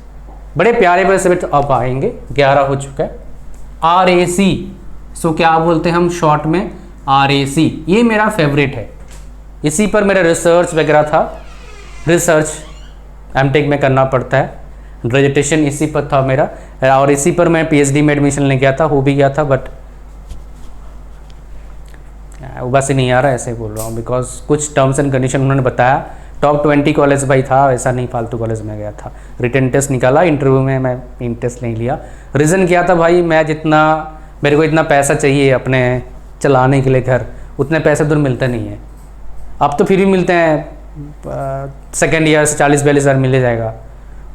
बड़े प्यारे प्यारे सब्जेक्ट अब आएंगे। 11 हो चुका है। RAC, सो क्या बोलते हैं हम शॉर्ट में? RAC, ये मेरा फेवरेट है, इसी पर मेरा रिसर्च वगैरह था, रिसर्च एमटेक में करना पड़ता है, ग्रेजुएशन इसी पर था मेरा, और इसी पर मैं PhD में एडमिशन ले गया था, हो भी गया था, बट बस ही नहीं आ रहा, ऐसे बोल रहा हूँ बिकॉज कुछ टर्म्स एंड कंडीशन उन्होंने बताया। टॉप 20 कॉलेज भाई था, ऐसा नहीं फालतू कॉलेज में गया था। रिटन टेस्ट निकाला, इंटरव्यू में मैं इंटरेस्ट नहीं लिया। रीज़न क्या था भाई, मैं जितना मेरे को इतना पैसा चाहिए अपने चलाने के लिए घर, उतने पैसे तो मिलते नहीं है। अब तो फिर भी मिलते हैं, सेकेंड ईयर से 40-42 हज़ार मिल जाएगा,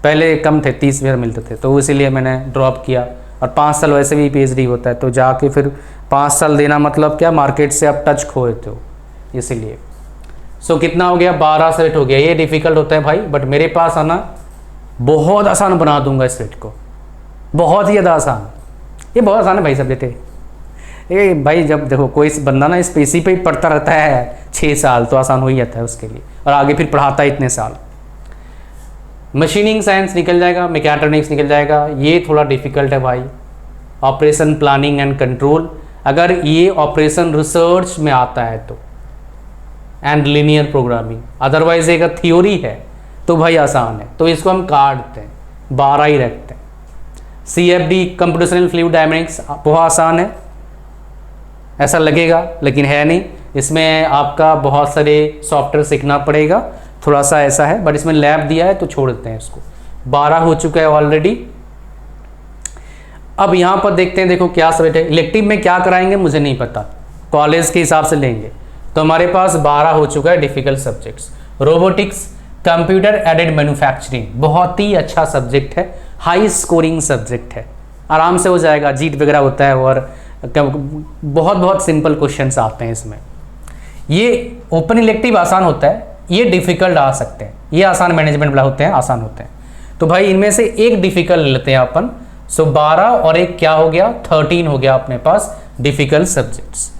पहले कम थे, 30 हज़ार मिलते थे, तो इसीलिए मैंने ड्रॉप किया और 5 साल वैसे भी पीएचडी होता है, तो जाके फिर 5 साल देना मतलब क्या, मार्केट से आप टच खो देते हो इसीलिए। सो कितना हो गया, 12 सेट हो गया। ये डिफ़िकल्ट होता है भाई, बट मेरे पास आना बहुत आसान बना दूंगा इस सेट को, बहुत ही ज़्यादा आसान। ये बहुत आसान है भाई सब्जेक्ट है ये भाई। जब देखो कोई बंदा ना इस इसी पे ही पढ़ता रहता है 6 साल, तो आसान हो ही जाता है उसके लिए, और आगे फिर पढ़ाता है इतने साल। मशीनिंग साइंस निकल जाएगा, मैकेट्रॉनिक्स निकल जाएगा। ये थोड़ा डिफिकल्ट है भाई। ऑपरेशन प्लानिंग एंड कंट्रोल, अगर ये ऑपरेशन रिसर्च में आता है तो, एंड लीनियर प्रोग्रामिंग। अदरवाइज अगर थ्योरी है तो भाई आसान है, तो इसको हम काटते हैं, 12 ही रखते हैं। CFD कंप्यूटेशनल फ्लूइड डायनेमिक्स बहुत आसान है, ऐसा लगेगा लेकिन है नहीं। इसमें आपका बहुत सारे सॉफ्टवेयर सीखना पड़ेगा, थोड़ा सा ऐसा है, बट इसमें लैब दिया है तो छोड़ देते हैं इसको। 12 हो चुका है ऑलरेडी। अब यहाँ पर देखते हैं, देखो क्या सब्जेक्ट है। इलेक्टिव में क्या कराएंगे मुझे नहीं पता, कॉलेज के हिसाब से लेंगे। तो हमारे पास 12 हो चुका है difficult subjects. Robotics, computer aided manufacturing, बहुत ही अच्छा सब्जेक्ट है, हाई स्कोरिंग सब्जेक्ट है, आराम से हो जाएगा। जीट वगैरह होता है और बहुत बहुत सिंपल क्वेश्चंस आते हैं इसमें। ये ओपन इलेक्टिव आसान होता है, ये डिफिकल्ट आ सकते हैं, ये आसान मैनेजमेंट वाला होते हैं, आसान होते हैं। तो भाई इनमें से एक डिफिकल्ट लेते हैं अपन। सो 12 और एक क्या हो गया, 13 हो गया अपने पास difficult subjects.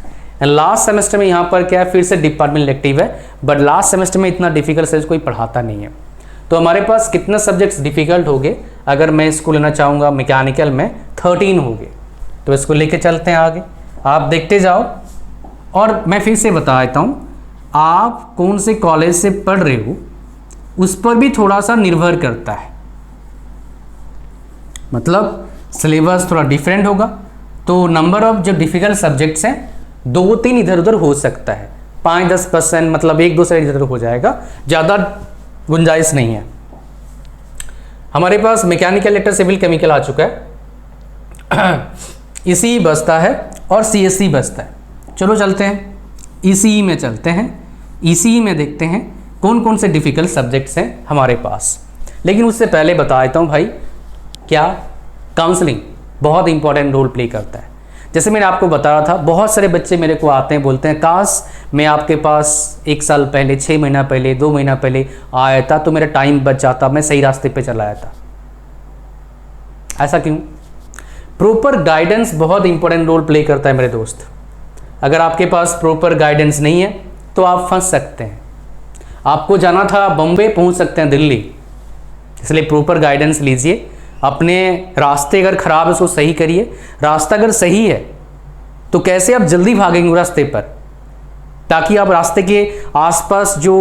And last semester में यहाँ पर क्या है, फिर से डिपार्टमेंट इलेक्टिव है, बट लास्ट सेमेस्टर में इतना डिफिकल्ट सब्जेक्ट कोई पढ़ाता नहीं है। तो हमारे पास कितने सब्जेक्ट्स डिफिकल्ट हो गए, अगर मैं इसको लेना चाहूँगा मैकेनिकल में 13 हो गए। तो इसको लेके चलते हैं आगे, आप देखते जाओ। और मैं फिर से बता देता हूँ, आप कौन से कॉलेज से पढ़ रहे हो उस पर भी थोड़ा सा निर्भर करता है, मतलब सिलेबस थोड़ा डिफरेंट होगा, तो नंबर ऑफ जो डिफिकल्ट सब्जेक्ट्स हैं 2-3 इधर उधर हो सकता है, 5-10%, मतलब 1-2 से इधर हो जाएगा, ज़्यादा गुंजाइश नहीं है। हमारे पास मैकेनिकल, इलेक्ट्रिकल, सिविल, केमिकल आ चुका है। ECE बचता है और CSE बचता है। चलो चलते हैं ECE में, चलते हैं ECE में, देखते हैं कौन कौन से डिफ़िकल्ट सब्जेक्ट्स हैं हमारे पास। लेकिन उससे पहले बता देता हूँ भाई, क्या काउंसलिंग बहुत इंपॉर्टेंट रोल प्ले करता है। जैसे मैंने आपको बताया था, बहुत सारे बच्चे मेरे को आते हैं, बोलते हैं काश मैं आपके पास 1 साल पहले, 6 महीना पहले, 2 महीना पहले आया था तो मेरा टाइम बच जाता, मैं सही रास्ते पे चला आया था। ऐसा क्यों? प्रॉपर गाइडेंस बहुत इंपॉर्टेंट रोल प्ले करता है मेरे दोस्त। अगर आपके पास प्रॉपर गाइडेंस नहीं है तो आप फंस सकते हैं। आपको जाना था बम्बे, पहुंच सकते हैं दिल्ली, इसलिए प्रॉपर गाइडेंस लीजिए। अपने रास्ते अगर ख़राब है उसको सही करिए, रास्ता अगर सही है तो कैसे आप जल्दी भागेंगे रास्ते पर, ताकि आप रास्ते के आसपास जो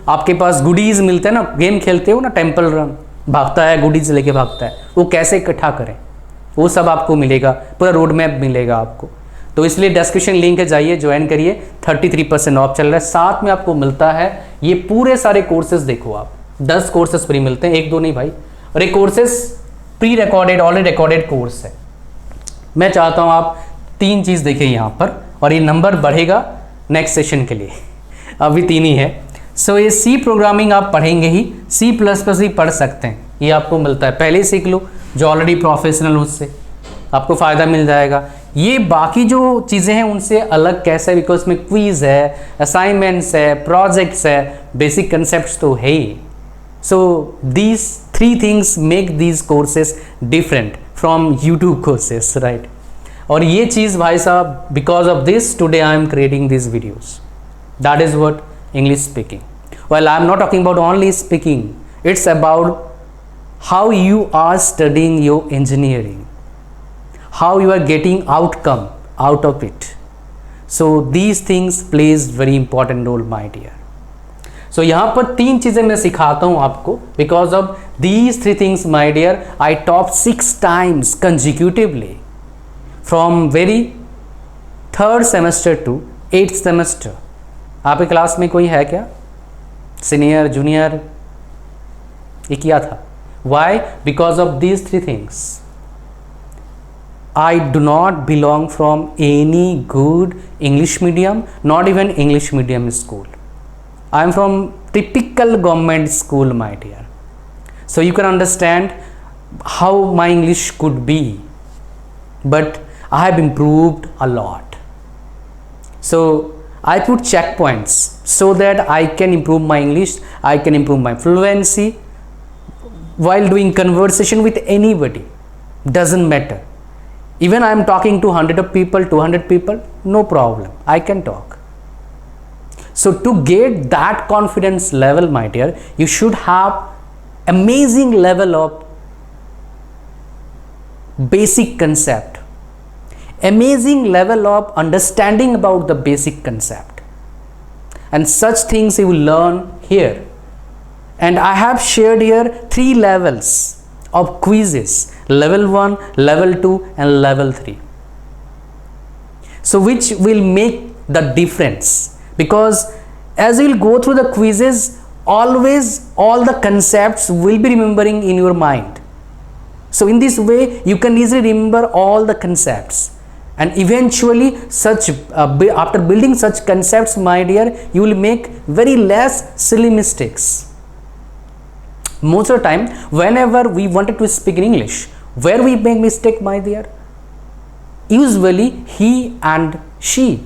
आपके पास गुडीज़ मिलते हैं ना, गेम खेलते हो ना, टेम्पल रन भागता है, गुडीज़ लेके भागता है, वो कैसे इकट्ठा करें, वो सब आपको मिलेगा, पूरा रोड मैप मिलेगा आपको। तो इसलिए डिस्क्रिप्शन लिंक है, जाइए ज्वाइन करिए, 33% ऑफ चल रहा है। साथ में आपको मिलता है ये पूरे सारे कोर्सेज, देखो आप 10 कोर्सेज फ्री मिलते हैं, 1-2 नहीं भाई। और ये courses pre recorded, already recorded course है। मैं चाहता हूँ आप 3 चीज़ देखें यहाँ पर, और ये नंबर बढ़ेगा नेक्स्ट सेशन के लिए, अभी 3 ही है। सो ये C प्रोग्रामिंग आप पढ़ेंगे ही, C++ भी पढ़ सकते हैं, ये आपको मिलता है, पहले ही सीख लो, जो ऑलरेडी प्रोफेशनल उससे आपको फ़ायदा मिल जाएगा। ये बाकी जो चीज़ें हैं उनसे अलग कैसे, बिकॉज इसमें क्विज़ है, असाइनमेंट्स है, प्रोजेक्ट्स है, बेसिक कंसेप्ट तो है ही। So these 3 things make these courses different from YouTube courses, right. और ये चीज़ भाई साहब, because of this today I am creating this videos, that is what English speaking. Well, I am not talking about only speaking. It's about how you are studying your engineering, how you are getting outcome out of it. So these things plays very important role, my dear. So यहाँ पर 3 चीज़ें मैं सिखाता हूँ आपको, because of these 3 things, my dear, I topped 6 times consecutively from very 3rd semester to 8th semester. आपके class में कोई है क्या, सीनियर, जूनियर, ये किया था? Why? Because of these 3 things. I do not belong from any good English medium, not even English medium school. I am from typical government school, my dear. So you can understand how my English could be, but I have improved a lot. So I put checkpoints so that I can improve my English, I can improve my fluency while doing conversation with anybody. Doesn't matter. Even I am talking to 100 of people, 200 people, no problem. I can talk. So to get that confidence level, my dear, you should have amazing level of basic concept, amazing level of understanding about the basic concept, and such things you will learn here. And I have shared here 3 levels of quizzes: level 1, level 2 and level 3. So which will make the difference, because as you will go through the quizzes, always all the concepts will be remembering in your mind. So in this way you can easily remember all the concepts, and eventually after building such concepts, my dear, you will make very less silly mistakes. Most of the time whenever we wanted to speak in English, where we make mistake, my dear? Usually he and she.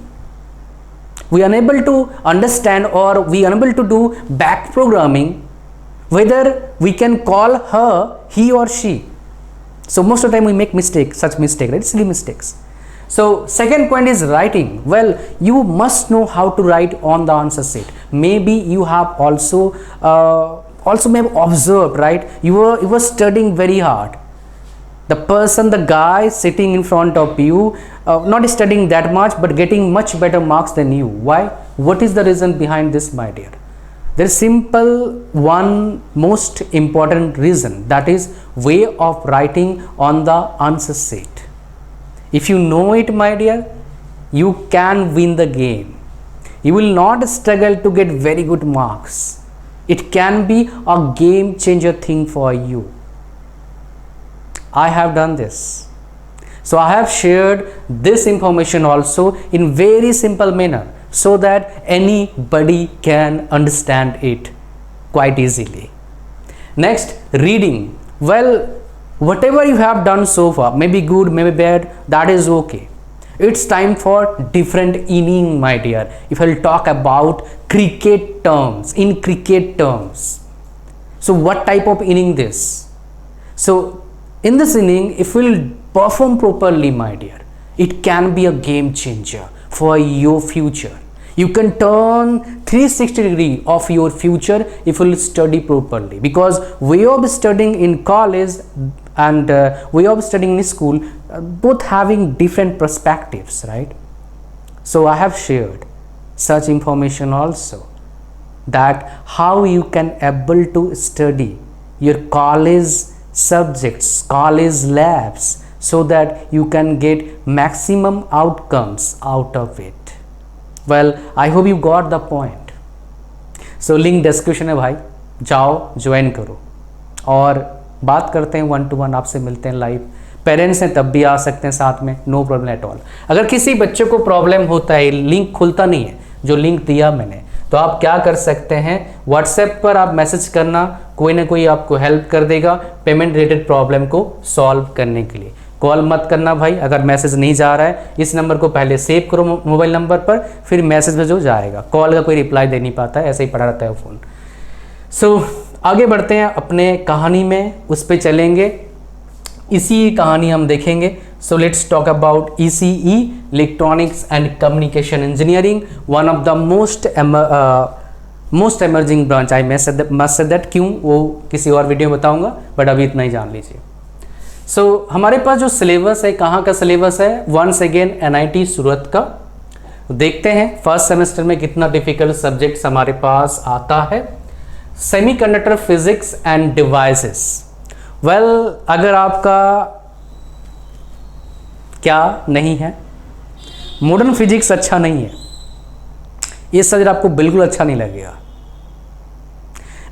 We are unable to understand, or we are unable to do back programming whether we can call her he or she. So most of the time we make such mistake, right? Silly mistakes. So second point is writing. Well, you must know how to write on the answer sheet. Maybe you have also may have observed, right? You were studying very hard. The guy sitting in front of you, not studying that much but getting much better marks than you. Why? What is the reason behind this, my dear? There is simple one most important reason, that is way of writing on the answer sheet. If you know it, my dear, you can win the game. You will not struggle to get very good marks. It can be a game changer thing for you. I have done this. So I have shared this information also in very simple manner, so that anybody can understand it quite easily. Next, reading. Well, whatever you have done so far, maybe good, maybe bad, that is okay. It's time for different inning, my dear. If I'll talk about cricket terms, in cricket terms. So what type of inning this? So in this inning, if we'll perform properly, my dear, it can be a game changer for your future. You can turn 360 degree of your future if you study properly, because way of studying in college and way of studying in school, both having different perspectives, right? So I have shared such information also, that how you can able to study your college subjects, college labs, so that you can get maximum outcomes out of it. Well, I hope you got the point. So link description है भाई, जाओ join करो और बात करते हैं 1-to-1, आपसे मिलते हैं लाइव। पेरेंट्स हैं तब भी आ सकते हैं साथ में, नो प्रॉब्लम एट ऑल। अगर किसी बच्चे को प्रॉब्लम होता है, लिंक खुलता नहीं है जो लिंक दिया मैंने, तो आप क्या कर सकते हैं, व्हाट्सएप पर आप मैसेज करना, कोई ना कोई आपको हेल्प कर देगा पेमेंट रिलेटेड प्रॉब्लम को सॉल्व करने के लिए। कॉल मत करना भाई, अगर मैसेज नहीं जा रहा है इस नंबर को पहले सेव करो मोबाइल नंबर पर, फिर मैसेज में जो जाएगा। कॉल का कोई रिप्लाई दे नहीं पाता है, ऐसे ही पड़ा रहता है फ़ोन। सो आगे बढ़ते हैं अपने कहानी में, उस पर चलेंगे, इसी कहानी हम देखेंगे। So let's talk about ECE, electronics and communication engineering, one of the most emerging branch. I must say that, क्यों वो किसी और वीडियो में बताऊंगा, बट अभी इतना ही जान लीजिए। सो हमारे पास जो सिलेबस है, कहाँ का सिलेबस है, वंस अगेन NIT सूरत का। देखते हैं फर्स्ट सेमेस्टर में कितना डिफिकल्ट सब्जेक्ट्स हमारे पास आता है। Semiconductor physics end devices. Well, अगर आपका क्या नहीं है, मॉडर्न फिजिक्स अच्छा नहीं है, ये सब्जेक्ट आपको बिल्कुल अच्छा नहीं लगेगा,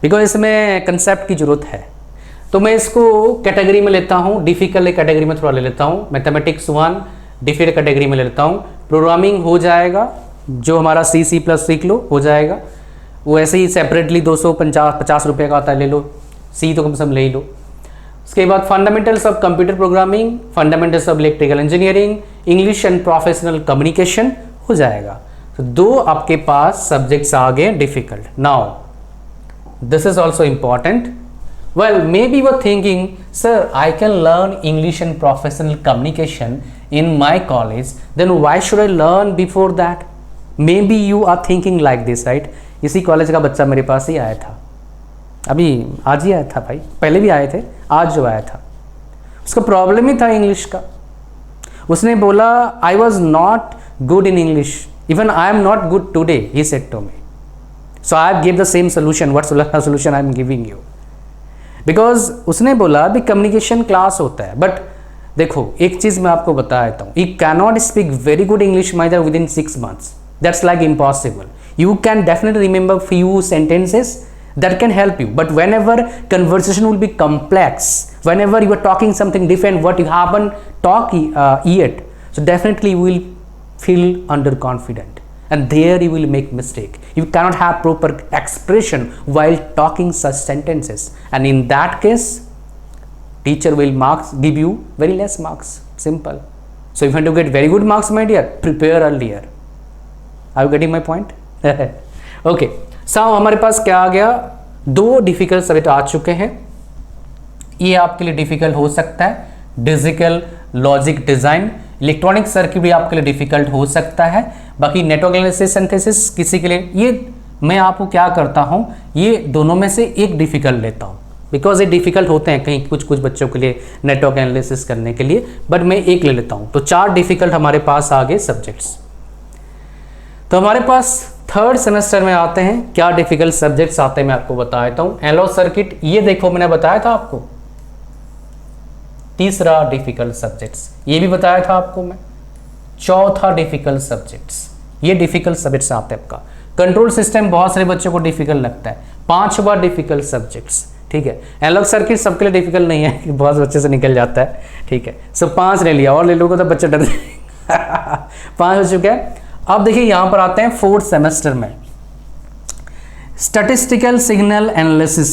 बिकॉज इसमें कंसेप्ट की जरूरत है। तो मैं इसको कैटेगरी में लेता हूँ, डिफिकल्ट कैटेगरी में थोड़ा ले लेता हूँ, मैथमेटिक्स 1 डिफिकल्ट कैटेगरी में ले लेता हूँ, प्रोग्रामिंग हो जाएगा, जो हमारा C++ सीख लो हो जाएगा, वो ऐसे ही सेपरेटली 250 रुपये का आता है, ले लो, सी तो कम से कम ले ही लो। उसके बाद fundamentals of computer programming, fundamentals of electrical engineering, English and professional communication हो जाएगा। तो 2 आपके पास सब्जेक्ट्स आ गए difficult. Now this is also important. Well maybe you are thinking sir I can learn English and professional communication in my college, then why should I learn before that? Maybe you are thinking like this, right? इसी college का बच्चा मेरे पास ही आया था, अभी आज ही आया था भाई, पहले भी आए थे, आज जो आया था उसका प्रॉब्लम ही था इंग्लिश का। उसने बोला I was not good in English, even I am not good today, he said to me. So I give the same solution, what solution I am giving you, because उसने बोला भी communication class होता है, but देखो एक चीज मैं आपको बता देता हूँ, you can not speak very good English neither within 6 months, that's like impossible. You can definitely remember few sentences that can help you, but whenever conversation will be complex, whenever you are talking something different what you haven't talked yet, so definitely you will feel underconfident and there you will make mistake. You cannot have proper expression while talking such sentences, and in that case teacher will give you very less marks, simple. So if you want to get very good marks my dear, prepare earlier. Are you getting my point? Okay, so हमारे पास क्या आ गया, 2 difficult subject आ चुके हैं। ये आपके लिए difficult हो सकता है, digital logic design, electronic circuit भी आपके लिए डिफिकल्ट हो सकता है। बाकी नेटवर्क एनालिसिस सिंथेसिस किसी के लिए, ये मैं आपको क्या करता हूँ, ये दोनों में से एक डिफिकल्ट लेता हूँ, बिकॉज ये डिफिकल्ट होते हैं कहीं कुछ बच्चों के लिए नेटवर्क एनालिसिस करने के लिए, बट मैं एक ले लेता हूँ। तो 4 डिफिकल्ट हमारे पास आ गए सब्जेक्ट्स। तो हमारे पास 3rd सेमेस्टर में आते हैं, क्या डिफिकल्ट सब्जेक्ट्स आते हैं मैं आपको बता देता हूँ। एनालॉग सर्किट, ये देखो मैंने बताया था आपको, 3रा डिफिकल्ट सब्जेक्ट्स, ये भी बताया था आपको मैं। 4था डिफिकल्ट सब्जेक्ट्स, ये डिफिकल्ट सब्जेक्ट्स आते हैं आपका। कंट्रोल सिस्टम बहुत सारे बच्चों को डिफिकल्ट लगता है, 5वां डिफिकल्ट सब्जेक्ट्स, ठीक है। एनालॉग सर्किट सबके लिए डिफिकल्ट नहीं है, बहुत बच्चे से निकल जाता है, ठीक है। सो 5 ले लिया, और ले लोगे तो बच्चे डर 5 हो चुके हैं। अब देखिए यहां पर आते हैं 4th सेमेस्टर में, स्टैटिस्टिकल सिग्नल एनालिसिस,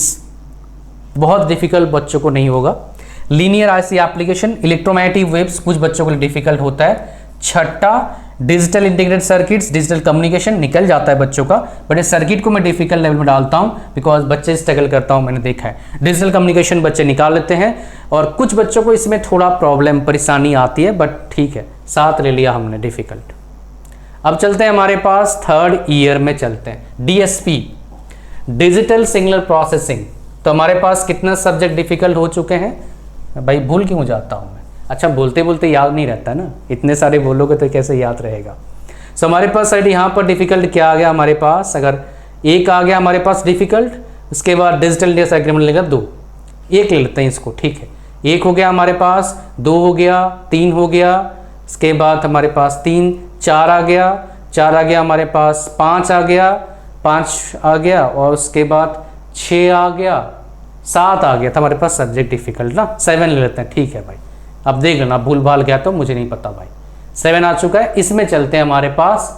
बहुत डिफिकल्ट बच्चों को नहीं होगा। Linear IC application, electromagnetic waves कुछ बच्चों के लिए डिफिकल्ट होता है। 6ठा digital integrated circuits, digital communication निकल जाता है बच्चों का, बट इस सर्किट को मैं डिफिकल्ट लेवल में डालता हूं बिकॉज बच्चे स्ट्रगल करता हूं, मैंने देखा है। डिजिटल कम्युनिकेशन बच्चे निकाल लेते हैं, और कुछ बच्चों को इसमें थोड़ा प्रॉब्लम परेशानी आती है, बट ठीक है, 7 ले लिया हमने डिफिकल्ट। अब चलते हैं हमारे पास 3rd ईयर में चलते हैं, डीएसपी, डिजिटल सिग्नल प्रोसेसिंग। तो हमारे पास कितना सब्जेक्ट डिफिकल्ट हो चुके हैं भाई, भूल क्यों जाता हूं मैं, अच्छा बोलते बोलते याद नहीं रहता ना, इतने सारे बोलोगे तो कैसे याद रहेगा। सो हमारे पास साइड यहाँ पर डिफिकल्ट क्या आ गया हमारे पास, अगर 1 आ गया हमारे पास डिफिकल्ट, उसके बाद डिजिटल डेटा एग्रीमेंट लेगा 2, 1 ले लेते हैं इसको, ठीक है। 1 हो गया हमारे पास, 2 हो गया, 3 हो गया, उसके बाद हमारे पास 3, 4 आ गया, 4 आ गया हमारे पास, 5 आ गया, 5 आ गया, और उसके बाद 6 आ गया, 7 आ गया था हमारे पास सब्जेक्ट डिफिकल्ट ना, 7 ले लेते हैं, ठीक है भाई। अब देख लेना भूल भाल गया तो मुझे नहीं पता भाई, 7 आ चुका है। इसमें चलते हैं हमारे पास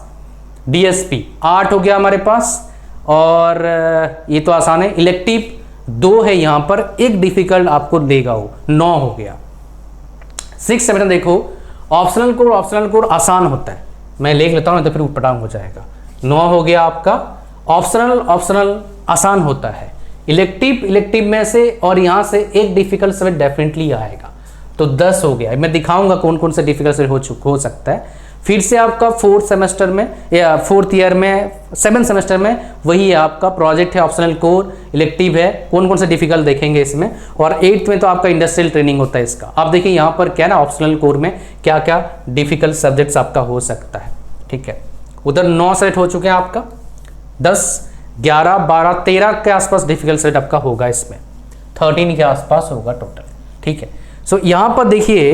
डीएसपी, 8 हो गया हमारे पास, और ये तो आसान है। इलेक्टिव 2 है यहाँ पर, 1 डिफिकल्ट आपको देगा वो, 9 हो गया। 6 7 देखो, ऑप्शनल कोड आसान होता है, मैं लिख लेता हूँ तो फिर उपटांग हो जाएगा। 9 हो गया आपका, ऑप्शनल आसान होता है। इलेक्टिव में से और यहाँ से 1 डिफिकल्ट सब्जेक्ट डेफिनेटली आएगा, तो 10 हो गया। मैं दिखाऊंगा कौन कौन से डिफिकल्ट सब्जेक्ट हो सकता है। फिर से आपका 4th सेमेस्टर में या 4th ईयर में 7th सेमेस्टर में वही है आपका, प्रोजेक्ट है, ऑप्शनल कोर, इलेक्टिव है, कौन कौन से डिफिकल्ट देखेंगे इसमें। और 8th में तो आपका इंडस्ट्रियल ट्रेनिंग होता है इसका। आप देखिए यहाँ पर क्या ना, ऑप्शनल कोर में क्या क्या डिफिकल्ट सब्जेक्ट्स आपका हो सकता है, ठीक है। उधर 9 सेट हो चुके हैं आपका, 10 11 12 13 के आसपास डिफिकल्ट सेट आपका होगा, इसमें 13 के आसपास होगा टोटल, ठीक है। सो यहाँ पर देखिए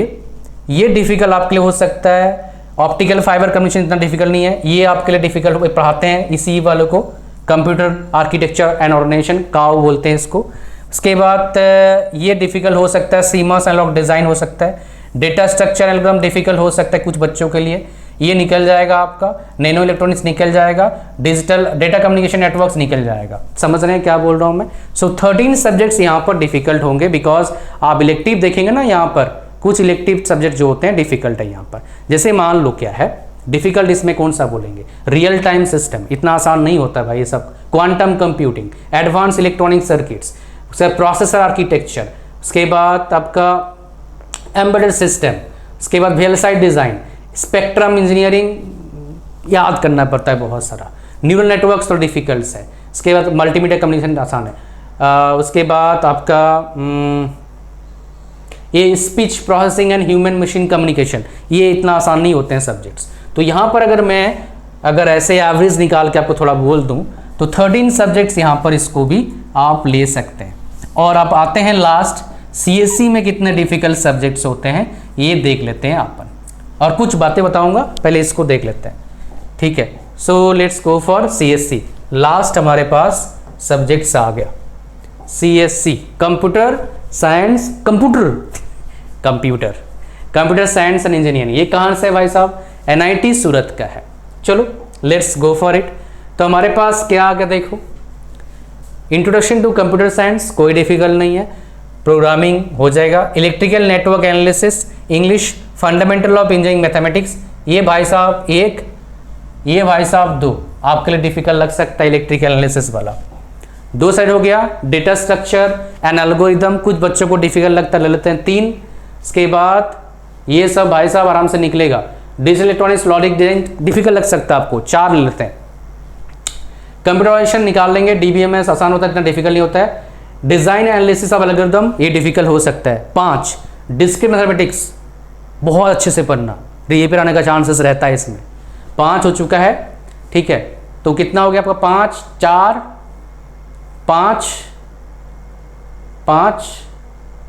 ये डिफिकल्ट आपके लिए हो सकता है। ऑप्टिकल फाइबर कम्युनिकेशन इतना डिफिकल्ट नहीं है, ये आपके लिए डिफिकल्ट पढ़ाते हैं इसी वालों को, कंप्यूटर आर्किटेक्चर एंड ऑर्गेनाइजेशन, काओ बोलते हैं इसको। उसके बाद ये डिफिकल्ट हो सकता है, सीमॉस एनालॉग डिजाइन हो सकता है, डेटा स्ट्रक्चर एल्गोरिथम डिफिकल्ट हो सकता है कुछ बच्चों के लिए, ये निकल जाएगा आपका, नैनो इलेक्ट्रॉनिक्स निकल जाएगा, डिजिटल डेटा कम्युनिकेशन नेटवर्क्स निकल जाएगा। समझ रहे हैं क्या बोल रहा हूँ मैं? सो 13 सब्जेक्ट्स यहाँ पर डिफिकल्ट होंगे, बिकॉज आप इलेक्टिव देखेंगे ना, यहाँ पर कुछ इलेक्टिव सब्जेक्ट जो होते हैं डिफिकल्ट है यहाँ पर। जैसे मान लो क्या है डिफिकल्ट, इसमें कौन सा बोलेंगे? रियल टाइम सिस्टम, इतना आसान नहीं होता भाई ये सब। Quantum computing, advance electronic circuits, processor architecture, उसके बाद आपका एम्बेडेड सिस्टम, उसके बाद वेलसाइट डिज़ाइन, स्पेक्ट्रम इंजीनियरिंग याद करना पड़ता है बहुत सारा, न्यूरल नेटवर्क्स तो डिफिकल्ट है, उसके बाद मल्टीमीडिया कम्युनिकेशन आसान है, उसके बाद आपका ये speech processing and human machine communication, ये इतना आसान नहीं होते हैं सब्जेक्ट्स। तो यहाँ पर अगर ऐसे एवरेज निकाल के आपको थोड़ा बोल दूँ तो 13 सब्जेक्ट्स यहाँ पर इसको भी आप ले सकते हैं। और आप आते हैं लास्ट CSE में कितने डिफिकल्ट सब्जेक्ट्स होते हैं ये देख लेते हैं अपन, और कुछ बातें बताऊंगा, पहले इसको देख लेते हैं, ठीक है। So let's go for CSE। Last हमारे पास सब्जेक्ट्स आ गया CSE, computer science, computer science and engineering. ये कहाँ से है भाई साहब? NIT सूरत का है। चलो लेट्स गो फॉर इट। तो हमारे पास क्या आ गया देखो, इंट्रोडक्शन टू कंप्यूटर साइंस, कोई डिफिकल्ट नहीं है, प्रोग्रामिंग हो जाएगा, electrical network analysis, English, fundamental of engineering mathematics, ये भाई साहब एक, ये भाई साहब दो, आपके लिए डिफिकल्ट लग सकता है इलेक्ट्रिकल एनालिसिस वाला। दो साइड हो गया, डेटा स्ट्रक्चर एंड एल्गोरिदम, कुछ बच्चों को डिफिकल्ट लगता है, ले लेते हैं 3। इसके बाद ये सब भाई साहब आराम से निकलेगा, digital electronics, logic design, difficult लग सकता है आपको, 4 ले लेते हैं। कंप्यूटराइजेशन निकाल लेंगे, DBMS आसान होता है, इतना डिफिकल्ट नहीं होता है। डिजाइन एनालिसिस ऑफ एल्गोरिदम, ये डिफिकल्ट हो सकता है। 5 डिस्क्रीट मैथमेटिक्स, बहुत अच्छे से पढ़ना, रीपेयर आने का चांसेस रहता है इसमें। 5 हो चुका है, ठीक है। तो कितना हो गया आपका? 5 4 5 5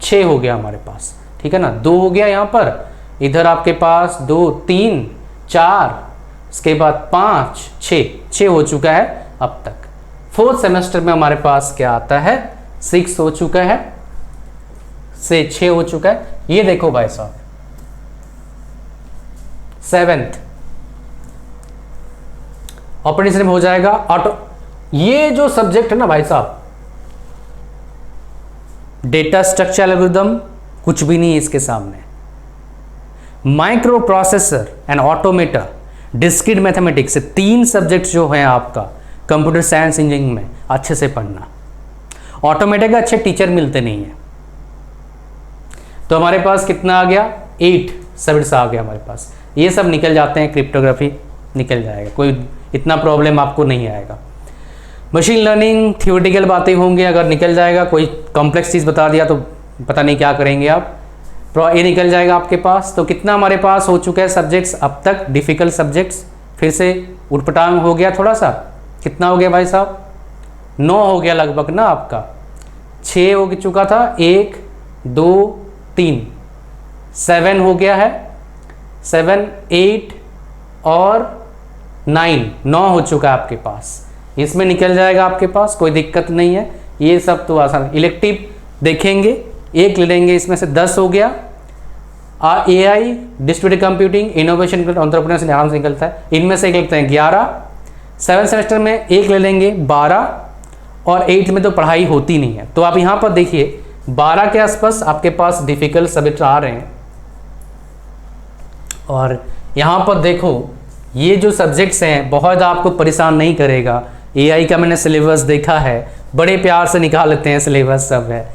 6 हो गया हमारे पास, ठीक है ना। 2 हो गया यहाँ पर, इधर आपके पास 2 3 4, इसके बाद 5 6 हो चुका है अब तक। 4th सेमेस्टर में हमारे पास क्या आता है? 6 हो चुका है, से 6 हो चुका है। ये देखो भाई साहब 7th ऑपरेटिंग सिस्टम हो जाएगा, ऑटो। ये जो सब्जेक्ट है ना भाई साहब, डेटा स्ट्रक्चर एल्गोरिदम, कुछ भी नहीं है इसके सामने। Microprocessor and automata, discrete mathematics, 3 subject जो हैं आपका कंप्यूटर साइंस इंजीनियरिंग में, अच्छे से पढ़ना। ऑटोमेटर का अच्छे टीचर मिलते नहीं है। तो हमारे पास कितना आ गया? 8 सब्जेक्ट्स आ गया हमारे पास। ये सब निकल जाते हैं, क्रिप्टोग्राफी निकल जाएगा, कोई इतना प्रॉब्लम आपको नहीं आएगा। मशीन लर्निंग थियोरेटिकल बातें होंगी, अगर निकल जाएगा। कोई कॉम्प्लेक्स चीज़ बता दिया तो पता नहीं क्या करेंगे आप, ये निकल जाएगा आपके पास। तो कितना हमारे पास हो चुका है सब्जेक्ट्स अब तक, डिफिकल्ट सब्जेक्ट्स? फिर से उटपटांग हो गया थोड़ा सा, कितना हो गया भाई साहब? 9 हो गया लगभग ना आपका। 6 हो चुका था, 1 2 3, 7 हो गया है, 7 8 और 9 हो चुका है आपके पास। इसमें निकल जाएगा आपके पास, कोई दिक्कत नहीं है। ये सब तो आसान। इलेक्टिव देखेंगे, 1 ले लेंगे, इसमें से 10 हो गया। AI, distributed computing, innovation, entrepreneurship आराम से निकलता है। इनमें से 1 लिखते हैं 11। 7 सेमेस्टर में 1 ले लेंगे 12, और 8 में तो पढ़ाई होती नहीं है। तो आप यहाँ पर देखिए 12 के आसपास आपके पास डिफिकल्ट सब्जेक्ट आ रहे हैं। और यहाँ पर देखो ये जो सब्जेक्ट्स हैं बहुत आपको परेशान नहीं करेगा। AI का मैंने सिलेबस देखा है, बड़े प्यार से निकाल लेते हैं सिलेबस सब है।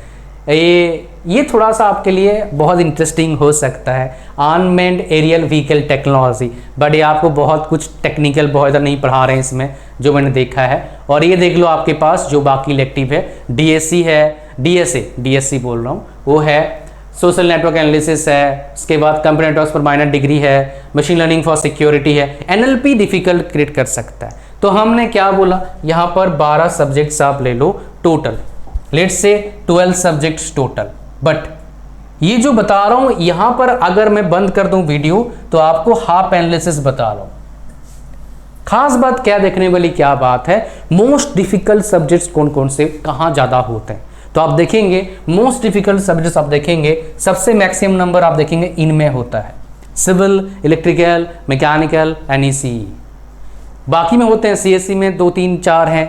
ये थोड़ा सा आपके लिए बहुत इंटरेस्टिंग हो सकता है, unmanned aerial vehicle technology, but ये आपको बहुत कुछ टेक्निकल बहुत ज़्यादा नहीं पढ़ा रहे हैं इसमें, जो मैंने देखा है। और ये देख लो आपके पास जो बाकी इलेक्टिव है, DSC है, DSC बोल रहा हूँ, वो है सोशल नेटवर्क एनालिसिस है, उसके बाद कंप्यूटर नेटवर्क्स पर माइनर डिग्री है, मशीन लर्निंग फॉर सिक्योरिटी है, NLP डिफिकल्ट क्रिएट कर सकता है। तो हमने क्या बोला, यहाँ पर 12 सब्जेक्ट्स आप ले लो total, let's say 12 subjects total. But ये जो बता रहा हूँ यहाँ पर अगर मैं बंद कर दूँ वीडियो तो आपको हाफ एनालिसिस बता रहा हूँ। खास बात क्या देखने वाली क्या बात है, मोस्ट डिफिकल्ट सब्जेक्ट्स कौन कौन से कहाँ ज़्यादा होते हैं। तो आप देखेंगे मोस्ट डिफिकल्ट सब्जेक्ट्स आप देखेंगे सबसे मैक्सिमम नंबर आप देखेंगे इनमें होता है। Civil, electrical, mechanical and ECE. बाकी में होते हैं सीएससी में 2, 3, 4 हैं,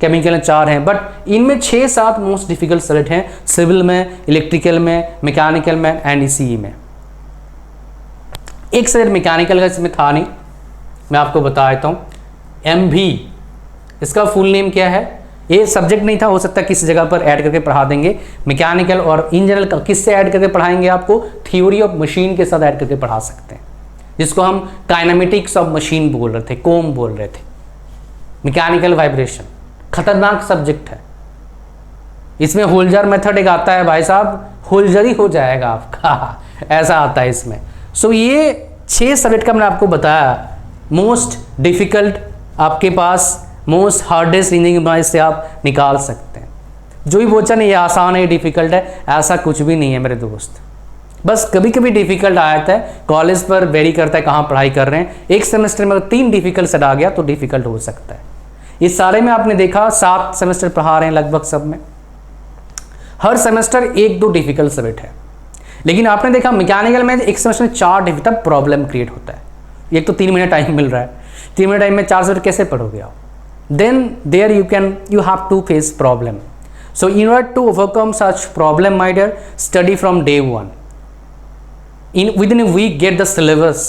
केमिकल में 4 हैं, बट इनमें 6-7 मोस्ट डिफिकल्ट सब्जेक्ट हैं, सिविल में, इलेक्ट्रिकल में, मैकेनिकल में एंड ईसीई में। एक सब्जेक्ट मैकेनिकल का इसमें था नहीं, मैं आपको बता देता हूँ, एमवी, इसका फुल नेम क्या है? ये सब्जेक्ट नहीं था, हो सकता है किसी जगह पर ऐड करके पढ़ा देंगे। मैकेनिकल और इन जनरल का किससे ऐड करके पढ़ाएंगे आपको? थ्योरी ऑफ मशीन के साथ ऐड करके पढ़ा सकते हैं, जिसको हम काइनेमेटिक्स ऑफ मशीन बोल रहे थे, कोम बोल रहे थे। मैकेनिकल वाइब्रेशन खतरनाक सब्जेक्ट है, इसमें होल्जर मेथड एक आता है भाई साहब, होल्जर ही हो जाएगा आपका ऐसा आता है इसमें। सो ये 6 सब्जेक्ट का मैंने आपको बताया, मोस्ट डिफिकल्ट आपके पास, मोस्ट हार्डेस्ट इंजीनियरिंग से आप निकाल सकते हैं। जो भी बोचा नहीं ये आसान है, ये डिफिकल्ट है, ऐसा कुछ भी नहीं है मेरे दोस्त। बस कभी कभी डिफिकल्ट आ जाता है, कॉलेज पर वेरी करता है कहाँ पढ़ाई कर रहे हैं। एक सेमेस्टर में अगर 3 डिफिकल्ट सेट आ गया तो डिफिकल्ट हो सकता है। इस सारे में आपने देखा 7 सेमेस्टर पढ़ा रहे हैं लगभग सब में, हर सेमेस्टर 1-2 डिफिकल्ट सब्जेक्ट है। लेकिन आपने देखा मैकेनिकल में एक सेमेस्टर में 4 डिफिकल्ट प्रॉब्लम क्रिएट होता है। एक तो 3 महीने टाइम मिल रहा है, 3 महीने टाइम में 4 सब्जेक्ट कैसे पढ़ोगे आप? Then there you have to face problem. So in order to overcome such problem, my dear, study from day one. Within a week, get the syllabus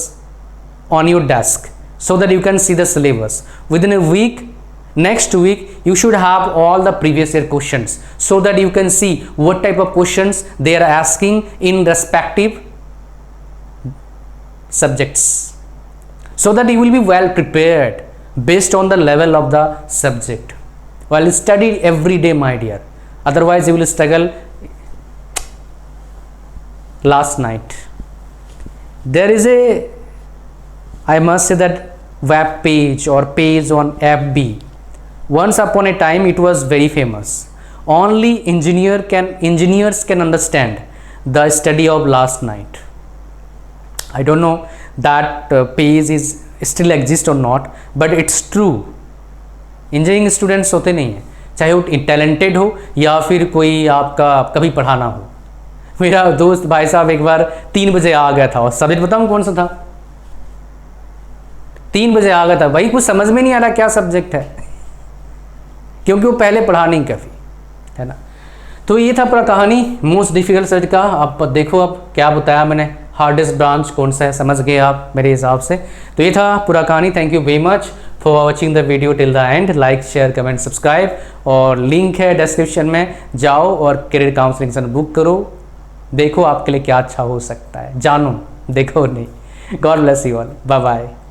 on your desk so that you can see the syllabus. Within a week, next week, you should have all the previous year questions so that you can see what type of questions they are asking in respective subjects, so that you will be well prepared based on the level of the subject. Well, study every day, my dear, otherwise you will struggle. Last night there is a, I must say that, web page or page on FB. Once upon a time it was very famous. Only engineers can understand the study of last night. I don't know that page is still exist or not, but it's true. Engineering students होते नहीं हैं, चाहे वो talented हो या फिर कोई आपका कभी पढ़ाना हो। मेरा दोस्त भाई साहब एक बार 3 बजे आ गया था, और सब्जेक्ट बताऊँ कौन सा था? 3 बजे आ गया था भाई, कुछ समझ में नहीं आ रहा क्या सब्जेक्ट है, क्योंकि वो पहले पढ़ा नहीं काफ़ी, है ना। तो ये था पूरा कहानी मोस्ट डिफिकल्ट सब्जेक्ट का। आप देखो अब क्या बताया मैंने, हार्डेस्ट ब्रांच कौन सा है, समझ गए आप मेरे हिसाब से। तो ये था पूरा कहानी। Thank you very much for watching the video till the end. Like, share, comment, subscribe, और लिंक है डिस्क्रिप्शन में, जाओ और करियर काउंसलिंग से बुक करो, देखो आपके लिए क्या अच्छा हो सकता है, जानो, देखो नहीं। God bless you all, bye bye.